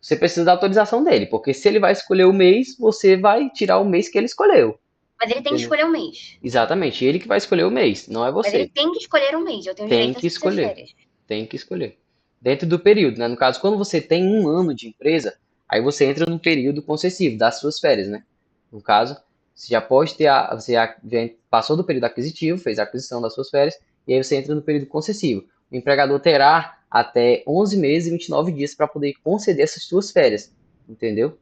Você precisa da autorização dele, porque se ele vai escolher o mês, você vai tirar o mês que ele escolheu. Mas ele tem que Entendeu? escolher o mês. Exatamente, ele que vai escolher o mês, não é Mas ele você. tem que escolher o mês, eu tenho Tem direito que a essas escolher. férias. Tem que escolher. Dentro do período, né? No caso, quando você tem um ano de empresa, aí você entra no período concessivo das suas férias, né? No caso, você já pode ter você já passou do período aquisitivo, fez a aquisição das suas férias, e aí você entra no período concessivo. O empregador terá até 11 meses e 29 dias para poder conceder essas suas férias, entendeu?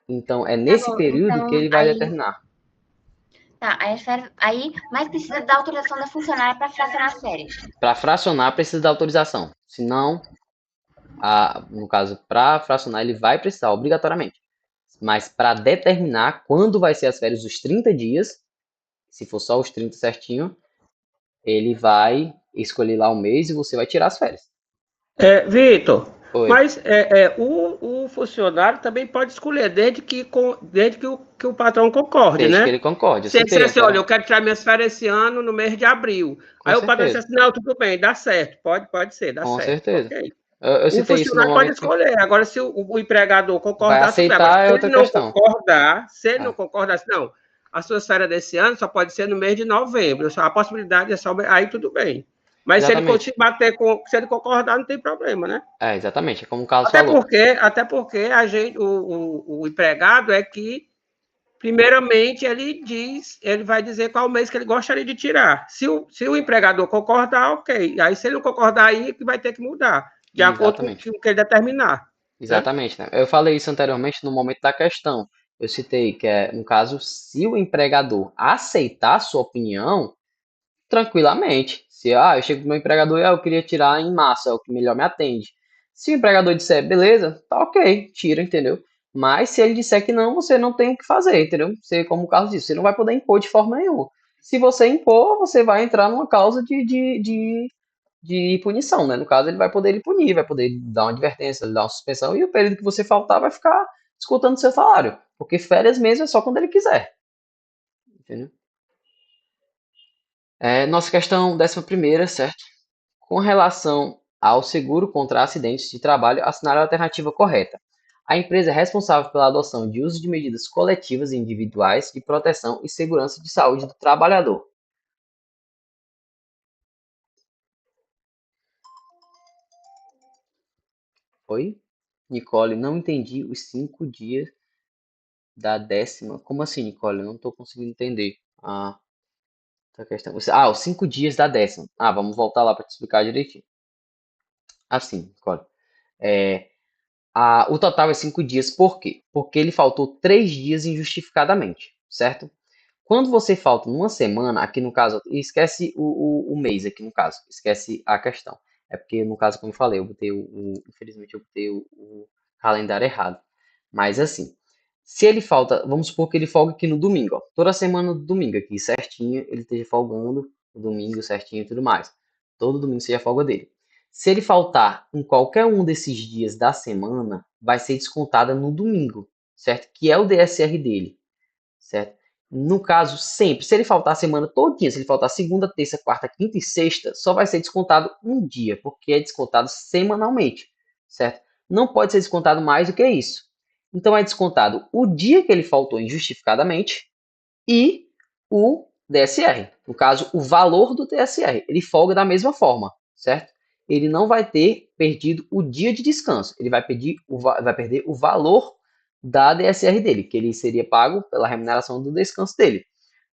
Então, é Tá nesse bom, período que então, ele vai determinar. aí as férias, mas precisa da autorização da funcionária para fracionar as férias. Para fracionar, precisa da autorização. Senão, no caso, para fracionar, ele vai precisar obrigatoriamente. Mas para determinar quando vai ser as férias dos 30 dias, se for só os 30 certinho, ele vai escolher lá o mês e você vai tirar as férias. Vitor, Oi. mas o funcionário também pode escolher, desde que o patrão concorde, Desde que né? ele concorde. Eu Se ele citei, disser assim, olha, eu anteriormente. quero tirar minhas férias esse ano no mês de abril. Com Aí o patrão disser certeza. assim, não, tudo bem, dá certo, pode ser, dá Com certo. certeza. Ok. Eu O citei isso funcionário pode normalmente. escolher. Agora, se o empregador Vai concordar, tudo bem. Agora, aceitar se é ele outra não questão. concordar, É. assim, não, as suas férias desse ano só pode ser no mês de novembro. Só a possibilidade é só. Aí tudo bem. Mas se ele Exatamente. se ele concordar, não tem problema, né? Exatamente. É como o Carlos falou. Até porque o empregado é que, primeiramente, ele vai dizer qual mês que ele gostaria de tirar. Se o empregador concordar, ok. Aí, se ele não concordar, aí que vai ter que mudar, de acordo com o Exatamente. que ele determinar. Né? Exatamente, né? Eu falei isso anteriormente no momento da questão. Eu citei que no caso, se o empregador aceitar a sua opinião, tranquilamente. Se eu chego pro meu empregador e eu queria tirar em março, é o que melhor me atende. Se o empregador disser, beleza, tá ok, tira, entendeu? Mas se ele disser que não, você não tem o que fazer, entendeu? Você, como o Carlos disse, você não vai poder impor de forma nenhuma. Se você impor, você vai entrar numa causa de punição, né? No caso, ele vai poder lhe punir, vai poder dar uma advertência, lhe dar uma suspensão, e o período que você faltar vai ficar descontando seu salário. Porque férias mesmo é só quando ele quiser. Entendeu? Nossa questão 11ª, certo? Com relação ao seguro contra acidentes de trabalho, assinar a alternativa correta. A empresa é responsável pela adoção de uso de medidas coletivas e individuais de proteção e segurança de saúde do trabalhador. Oi? Nicole, não entendi os 5 dias da 10ª. Como assim, Nicole? Eu não estou conseguindo entender. Essa questão. Os 5 dias da 10ª. Vamos voltar lá para te explicar direitinho. Assim, Nicole. O total é 5 dias, por quê? Porque ele faltou 3 dias injustificadamente, certo? Quando você falta numa semana, aqui no caso, esquece o mês aqui no caso, esquece a questão. É porque no caso, como eu falei, infelizmente eu botei o calendário errado. Mas assim, se ele falta, vamos supor que ele folga aqui no domingo, ó, toda semana no domingo aqui certinho, ele esteja folgando no domingo certinho e tudo mais. Todo domingo seja a folga dele. Se ele faltar em qualquer um desses dias da semana, vai ser descontada no domingo, certo? Que é o DSR dele, certo? No caso, sempre, se ele faltar a semana todinha, se ele faltar segunda, terça, quarta, quinta e sexta, só vai ser descontado um dia, porque é descontado semanalmente, certo? Não pode ser descontado mais do que isso. Então é descontado o dia que ele faltou injustificadamente e o DSR. No caso, o valor do DSR. Ele folga da mesma forma, certo? Ele não vai ter perdido o dia de descanso. Ele vai perder o valor da DSR dele, que ele seria pago pela remuneração do descanso dele,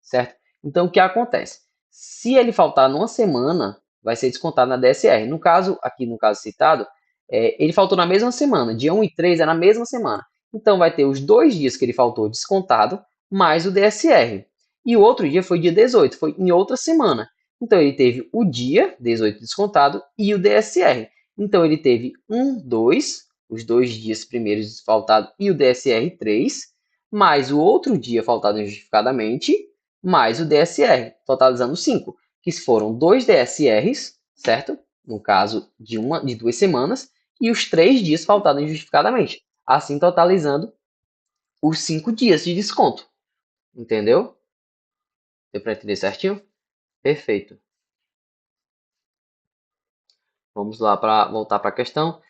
certo? Então, o que acontece? Se ele faltar numa semana, vai ser descontado na DSR. No caso, aqui no caso citado, ele faltou na mesma semana. Dia 1 e 3 é na mesma semana. Então, vai ter os 2 dias que ele faltou descontado, mais o DSR. E o outro dia foi dia 18, foi em outra semana. Então, ele teve o dia 18 descontado e o DSR. Então, ele teve 1, 2, os 2 dias primeiros faltados e o DSR 3, mais o outro dia faltado injustificadamente, mais o DSR, totalizando 5, que foram 2 DSRs, certo? No caso de 2 semanas, e os 3 dias faltados injustificadamente. Assim, totalizando os 5 dias de desconto. Entendeu? Deu para entender certinho? Perfeito. Vamos lá para voltar para a questão.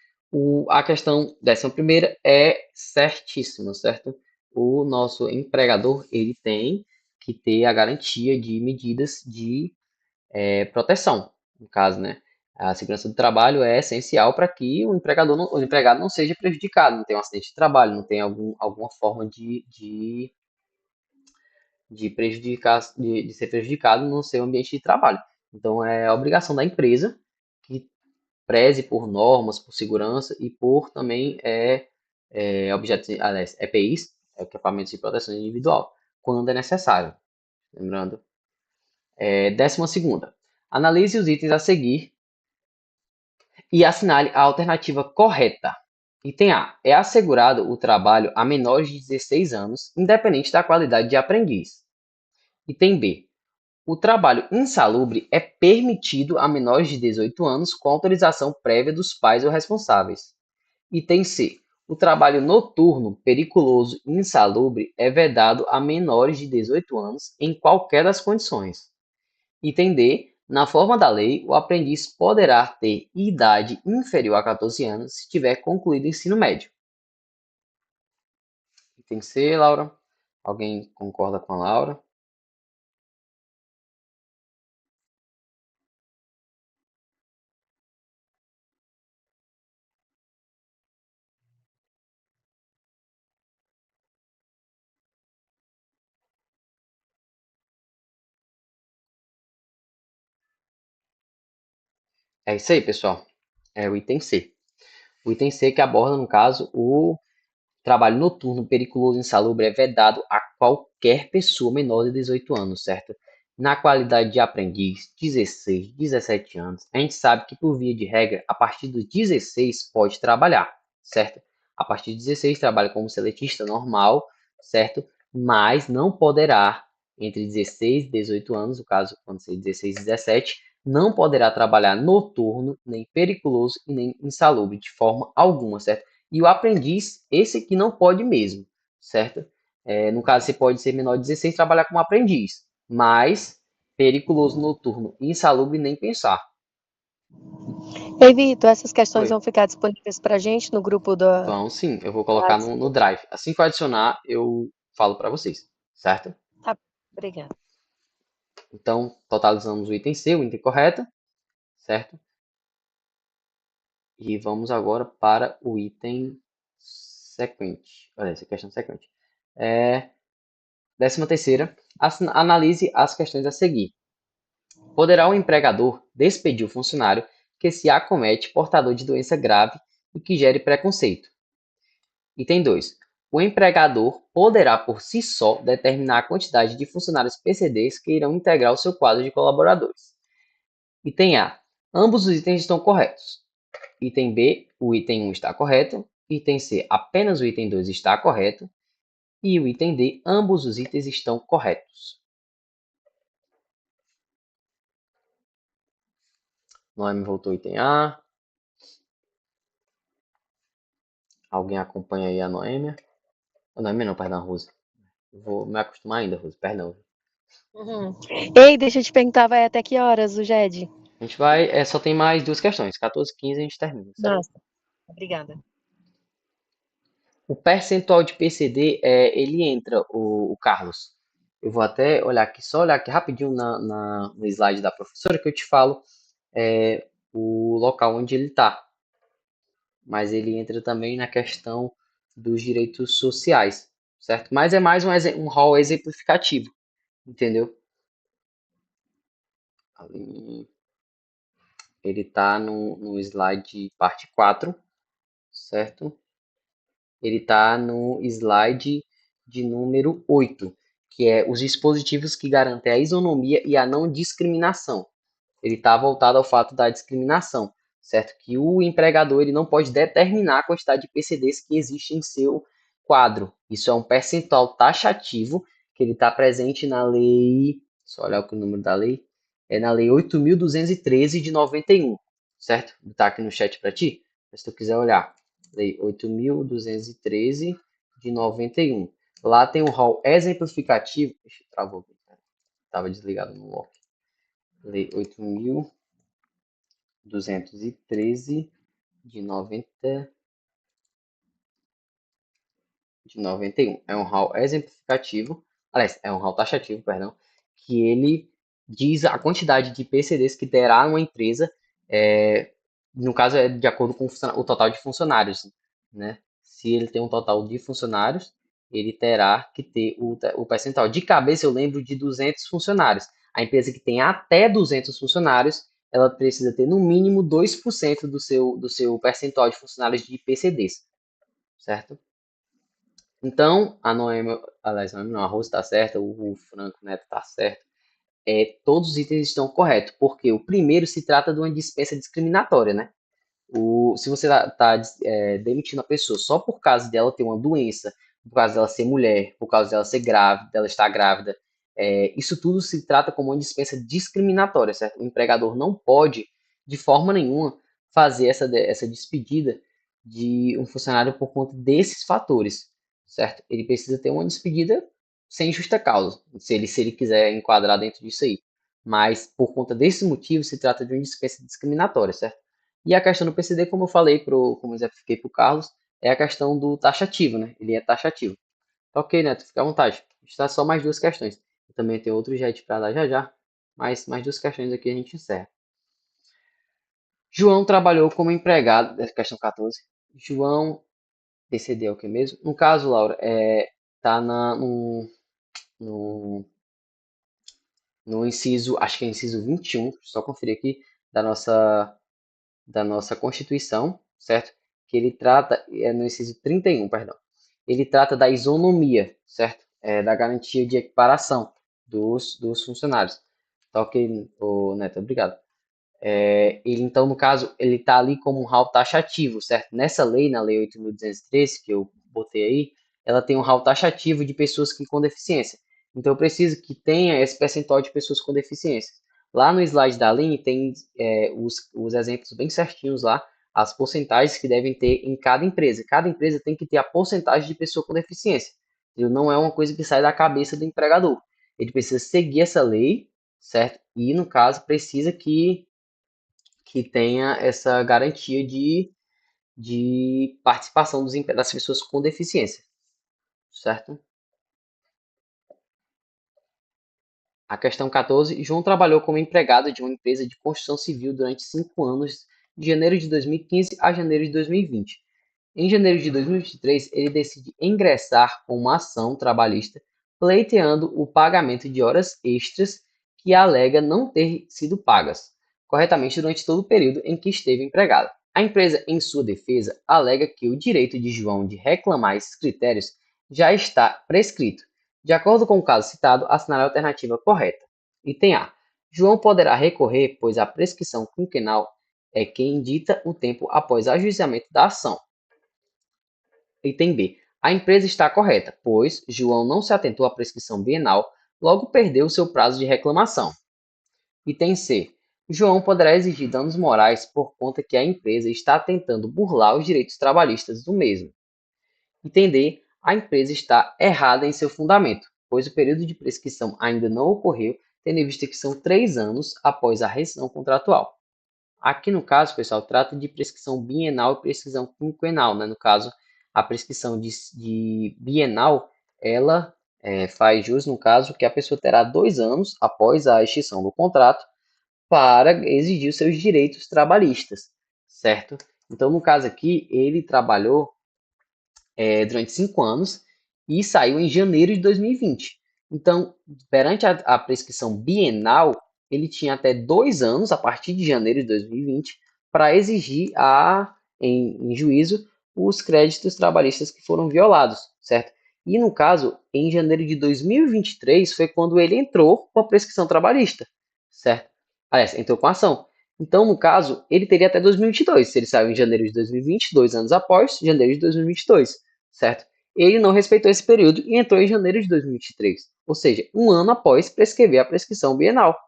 A questão 11ª é certíssima, certo? O nosso empregador ele tem que ter a garantia de medidas de proteção. No caso, né? A segurança do trabalho é essencial para que o empregado não seja prejudicado, não tenha um acidente de trabalho, não tenha alguma forma de ser prejudicado no seu ambiente de trabalho. Então, é a obrigação da empresa que preze por normas, por segurança e por também objetos, aliás, EPIs, equipamentos de proteção individual, quando é necessário. Lembrando. 12ª. Analise os itens a seguir e assinale a alternativa correta. Item A. É assegurado o trabalho a menores de 16 anos, independente da qualidade de aprendiz. Item B. O trabalho insalubre é permitido a menores de 18 anos com autorização prévia dos pais ou responsáveis. Item C. O trabalho noturno, periculoso e insalubre é vedado a menores de 18 anos em qualquer das condições. Item D. Na forma da lei, o aprendiz poderá ter idade inferior a 14 anos se tiver concluído o ensino médio. Item C, Laura. Alguém concorda com a Laura? É isso aí, pessoal. É o item C. O item C que aborda, no caso, o trabalho noturno periculoso e insalubre é vedado a qualquer pessoa menor de 18 anos, certo? Na qualidade de aprendiz, 16, 17 anos, a gente sabe que, por via de regra, a partir dos 16 pode trabalhar, certo? A partir de 16 trabalha como seletista normal, certo? Mas não poderá, entre 16 e 18 anos, no caso, quando ser 16 e 17, não poderá trabalhar noturno, nem periculoso e nem insalubre, de forma alguma, certo? E o aprendiz, esse aqui não pode mesmo, certo? No caso, você pode ser menor de 16 e trabalhar como aprendiz, mas periculoso noturno e insalubre nem pensar. Ei, Vitor, essas questões Oi. vão ficar disponíveis para a gente no grupo da. Vão sim, eu vou colocar no Drive. Assim que eu adicionar, eu falo para vocês, certo? Tá, obrigada. Então, totalizamos o item C, o item correto, certo? E vamos agora para o item sequente. Olha, essa questão sequente. 13ª, analise as questões a seguir. Poderá o empregador despedir o funcionário que se acomete portador de doença grave e que gere preconceito? Item 2. O empregador poderá por si só determinar a quantidade de funcionários PCDs que irão integrar o seu quadro de colaboradores. Item A. Ambos os itens estão corretos. Item B. O item 1 está correto. Item C. Apenas o item 2 está correto. E o item D. Ambos os itens estão corretos. Noemi voltou item A. Alguém acompanha aí a Noêmia? Noêmia não, perdão, Rose. Vou me acostumar ainda, Rose, perdão. Uhum. Ei, deixa eu te perguntar, vai até que horas o GED? A gente vai, só tem mais duas questões. 14, 15 a gente termina, certo? Nossa, obrigada. O percentual de PCD, ele entra, o Carlos. Eu vou até olhar aqui, só olhar aqui rapidinho no slide da professora que eu te falo o local onde ele está. Mas ele entra também na questão dos direitos sociais, certo? Mas é mais um rol exemplificativo, entendeu? Ali, ele está no slide parte 4, certo? Ele está no slide de número 8, que é os dispositivos que garantem a isonomia e a não discriminação. Ele está voltado ao fato da discriminação, certo? Que o empregador ele não pode determinar a quantidade de PCDs que existe em seu quadro. Isso é um percentual taxativo que ele está presente na lei, só olhar o número da lei, é na lei 8.213 de 91, certo? Vou botar aqui no chat para ti, se tu quiser olhar. Lei 8.213 de 91. Lá tem um rol exemplificativo. Ixi, travou aqui. Estava desligado no lock. Lei 8.213 de 91. É um rol exemplificativo. Aliás, é um rol taxativo, perdão. Que ele diz a quantidade de PCDs que terá uma empresa. No caso, é de acordo com o total de funcionários, né? Se ele tem um total de funcionários, ele terá que ter o percentual. De cabeça, eu lembro de 200 funcionários. A empresa que tem até 200 funcionários, ela precisa ter no mínimo 2% do seu percentual de funcionários de PCDs, certo? Então, a Noemi, aliás, não, a Rose está certa, o Franco Neto está certo. Todos os itens estão corretos, porque o primeiro se trata de uma dispensa discriminatória, né? Se você está demitindo a pessoa só por causa dela ter uma doença, por causa dela ser mulher, por causa dela ser grávida, dela estar grávida, isso tudo se trata como uma dispensa discriminatória, certo? O empregador não pode, de forma nenhuma, fazer essa despedida de um funcionário por conta desses fatores, certo? Ele precisa ter uma despedida sem justa causa, se ele quiser enquadrar dentro disso aí. Mas, por conta desse motivo, se trata de uma dispensa discriminatória, certo? E a questão do PCD, como eu falei, como eu exemplifiquei para o Carlos, é a questão do taxativo, né? Ele é taxativo. Ok, Neto, fica à vontade. Está só mais duas questões. Eu também tenho outro jet para dar já já, mas mais duas questões aqui a gente encerra. João trabalhou como empregado, questão 14. João, PCD é o que mesmo? No caso, Laura, tá no inciso, acho que é inciso 21, só conferir aqui, da nossa Constituição, certo? Que ele trata, no inciso 31, perdão, ele trata da isonomia, certo? Da garantia de equiparação dos funcionários. Tá ok, Neto? Obrigado. Então, no caso, ele está ali como um rol taxativo, certo? Nessa lei, na Lei 8.213, que eu botei aí, ela tem um rol taxativo de pessoas com deficiência. Então, eu preciso que tenha esse percentual de pessoas com deficiência. Lá no slide da Aline tem os exemplos bem certinhos lá, as porcentagens que devem ter em cada empresa. Cada empresa tem que ter a porcentagem de pessoa com deficiência. Não é uma coisa que sai da cabeça do empregador. Ele precisa seguir essa lei, certo? E, no caso, precisa que que tenha essa garantia de participação das pessoas com deficiência, certo? A questão 14. João trabalhou como empregado de uma empresa de construção civil durante 5 anos, de janeiro de 2015 a janeiro de 2020. Em janeiro de 2023, ele decide ingressar com uma ação trabalhista pleiteando o pagamento de horas extras que alega não ter sido pagas corretamente durante todo o período em que esteve empregado. A empresa, em sua defesa, alega que o direito de João de reclamar esses critérios já está prescrito. De acordo com o caso citado, assinar a alternativa correta. Item A. João poderá recorrer, pois a prescrição quinquenal é quem dita o tempo após ajuizamento da ação. Item B. A empresa está correta, pois João não se atentou à prescrição bienal, logo perdeu seu prazo de reclamação. Item C. João poderá exigir danos morais por conta que a empresa está tentando burlar os direitos trabalhistas do mesmo. Item D. A empresa está errada em seu fundamento, pois o período de prescrição ainda não ocorreu, tendo em vista que são 3 anos após a rescisão contratual. Aqui no caso, pessoal, trata de prescrição bienal e prescrição quinquenal, né? No caso, a prescrição de bienal, ela faz jus, no caso, que a pessoa terá 2 anos após a extinção do contrato para exigir os seus direitos trabalhistas, certo? Então, no caso aqui, ele trabalhou durante 5 anos e saiu em janeiro de 2020. Então, perante a prescrição bienal, ele tinha até 2 anos, a partir de janeiro de 2020, para exigir em juízo os créditos trabalhistas que foram violados, certo? E no caso, em janeiro de 2023 foi quando ele entrou com a prescrição trabalhista, certo? Aliás, entrou com a ação. Então, no caso, ele teria até 2022, se ele saiu em janeiro de 2020, 2 anos após, janeiro de 2022, certo? Ele não respeitou esse período e entrou em janeiro de 2023, ou seja, 1 ano após prescrever a prescrição bienal.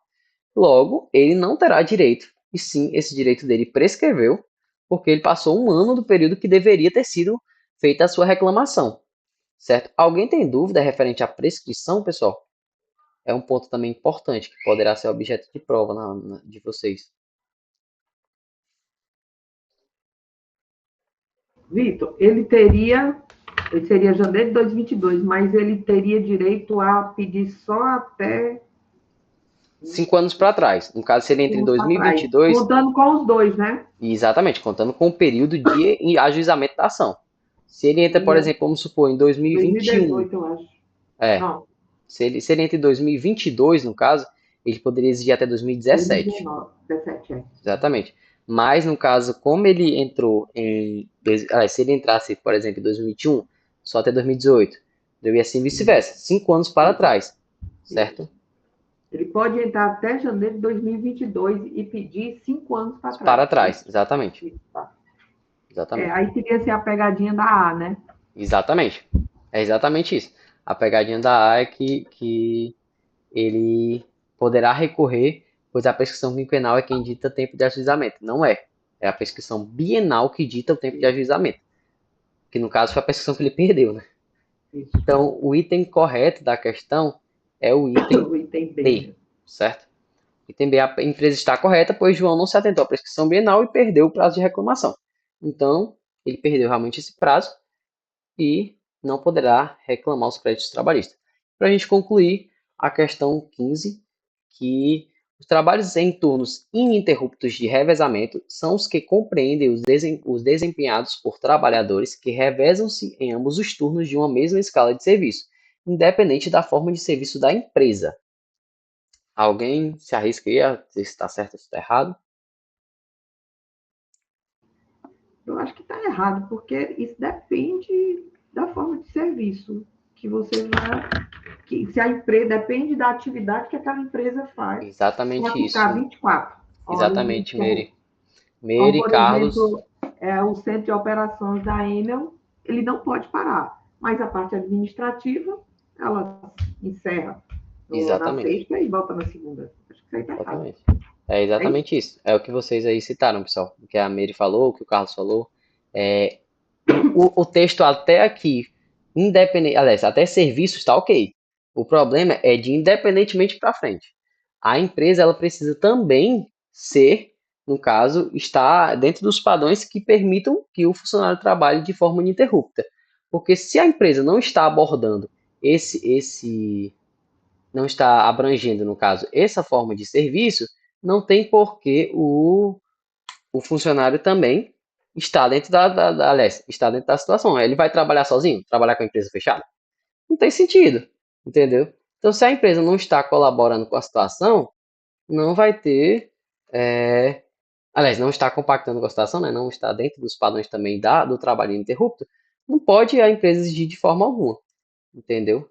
Logo, ele não terá direito, e sim, esse direito dele prescreveu, porque ele passou 1 ano do período que deveria ter sido feita a sua reclamação, certo? Alguém tem dúvida referente à prescrição, pessoal? É um ponto também importante, que poderá ser objeto de prova de vocês. Vitor, ele seria janeiro de 2022, mas ele teria direito a pedir só até 5 anos para trás. No caso, seria entre 2022... Contando com os dois, né? Exatamente, contando com o período de ajuizamento da ação. Se ele entra, por exemplo, vamos supor, em 2021... 2018, eu acho. Não. Se ele entra em 2022, no caso, ele poderia exigir até 2017. 2017, Exatamente. Mas, no caso, como ele entrou se ele entrasse, por exemplo, em 2021, só até 2018, e assim vice-versa, 5 anos para trás, certo? Ele pode entrar até janeiro de 2022 e pedir 5 anos para trás. Para trás, exatamente. Exatamente. Aí teria ser a pegadinha da A, né? Exatamente. É exatamente isso. A pegadinha da A é que ele poderá recorrer, pois a prescrição quinquenal é quem dita tempo de ajuizamento. Não é. É a prescrição bienal que dita o tempo de ajuizamento. Que no caso foi a prescrição que ele perdeu, né? Isso. Então, o item correto da questão é o item B, certo? Item B, a empresa está correta, pois João não se atentou à prescrição bienal e perdeu o prazo de reclamação. Então, ele perdeu realmente esse prazo e não poderá reclamar os créditos trabalhistas. Para a gente concluir, a questão 15, que os trabalhos em turnos ininterruptos de revezamento são os que compreendem os desempenhados por trabalhadores que revezam-se em ambos os turnos de uma mesma escala de serviço, independente da forma de serviço da empresa. Alguém se arrisca aí a dizer se está certo ou se está errado? Eu acho que está errado, porque isso depende da forma de serviço que você vai... se a empresa depende da atividade que aquela empresa faz. Exatamente isso. 24 horas. Exatamente, Mary. Mary, por Carlos. Exemplo, o centro de operações da Enel, ele não pode parar, mas a parte administrativa, ela encerra na sexta e volta na segunda. Acho que isso aí está errado. É exatamente isso. É o que vocês aí citaram, pessoal. O que a Mary falou, o que o Carlos falou. O texto até aqui, independente, aliás, até serviço está ok. O problema é de independentemente para frente. A empresa ela precisa também ser no caso, está dentro dos padrões que permitam que o funcionário trabalhe de forma ininterrupta. Porque se a empresa não está abordando não está abrangendo, no caso, essa forma de serviço, não tem por que o funcionário também estar dentro aliás, está dentro da situação. Ele vai trabalhar sozinho? Trabalhar com a empresa fechada? Não tem sentido, entendeu? Então, se a empresa não está colaborando com a situação, não vai ter, aliás, não está compactando com a situação, né? Não está dentro dos padrões também do trabalho ininterrupto, não pode a empresa exigir de forma alguma, entendeu?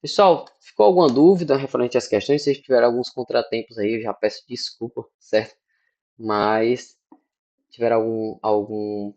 Pessoal, ficou alguma dúvida referente às questões? Se tiver alguns contratempos aí, eu já peço desculpa, certo? Mas, se tiver algum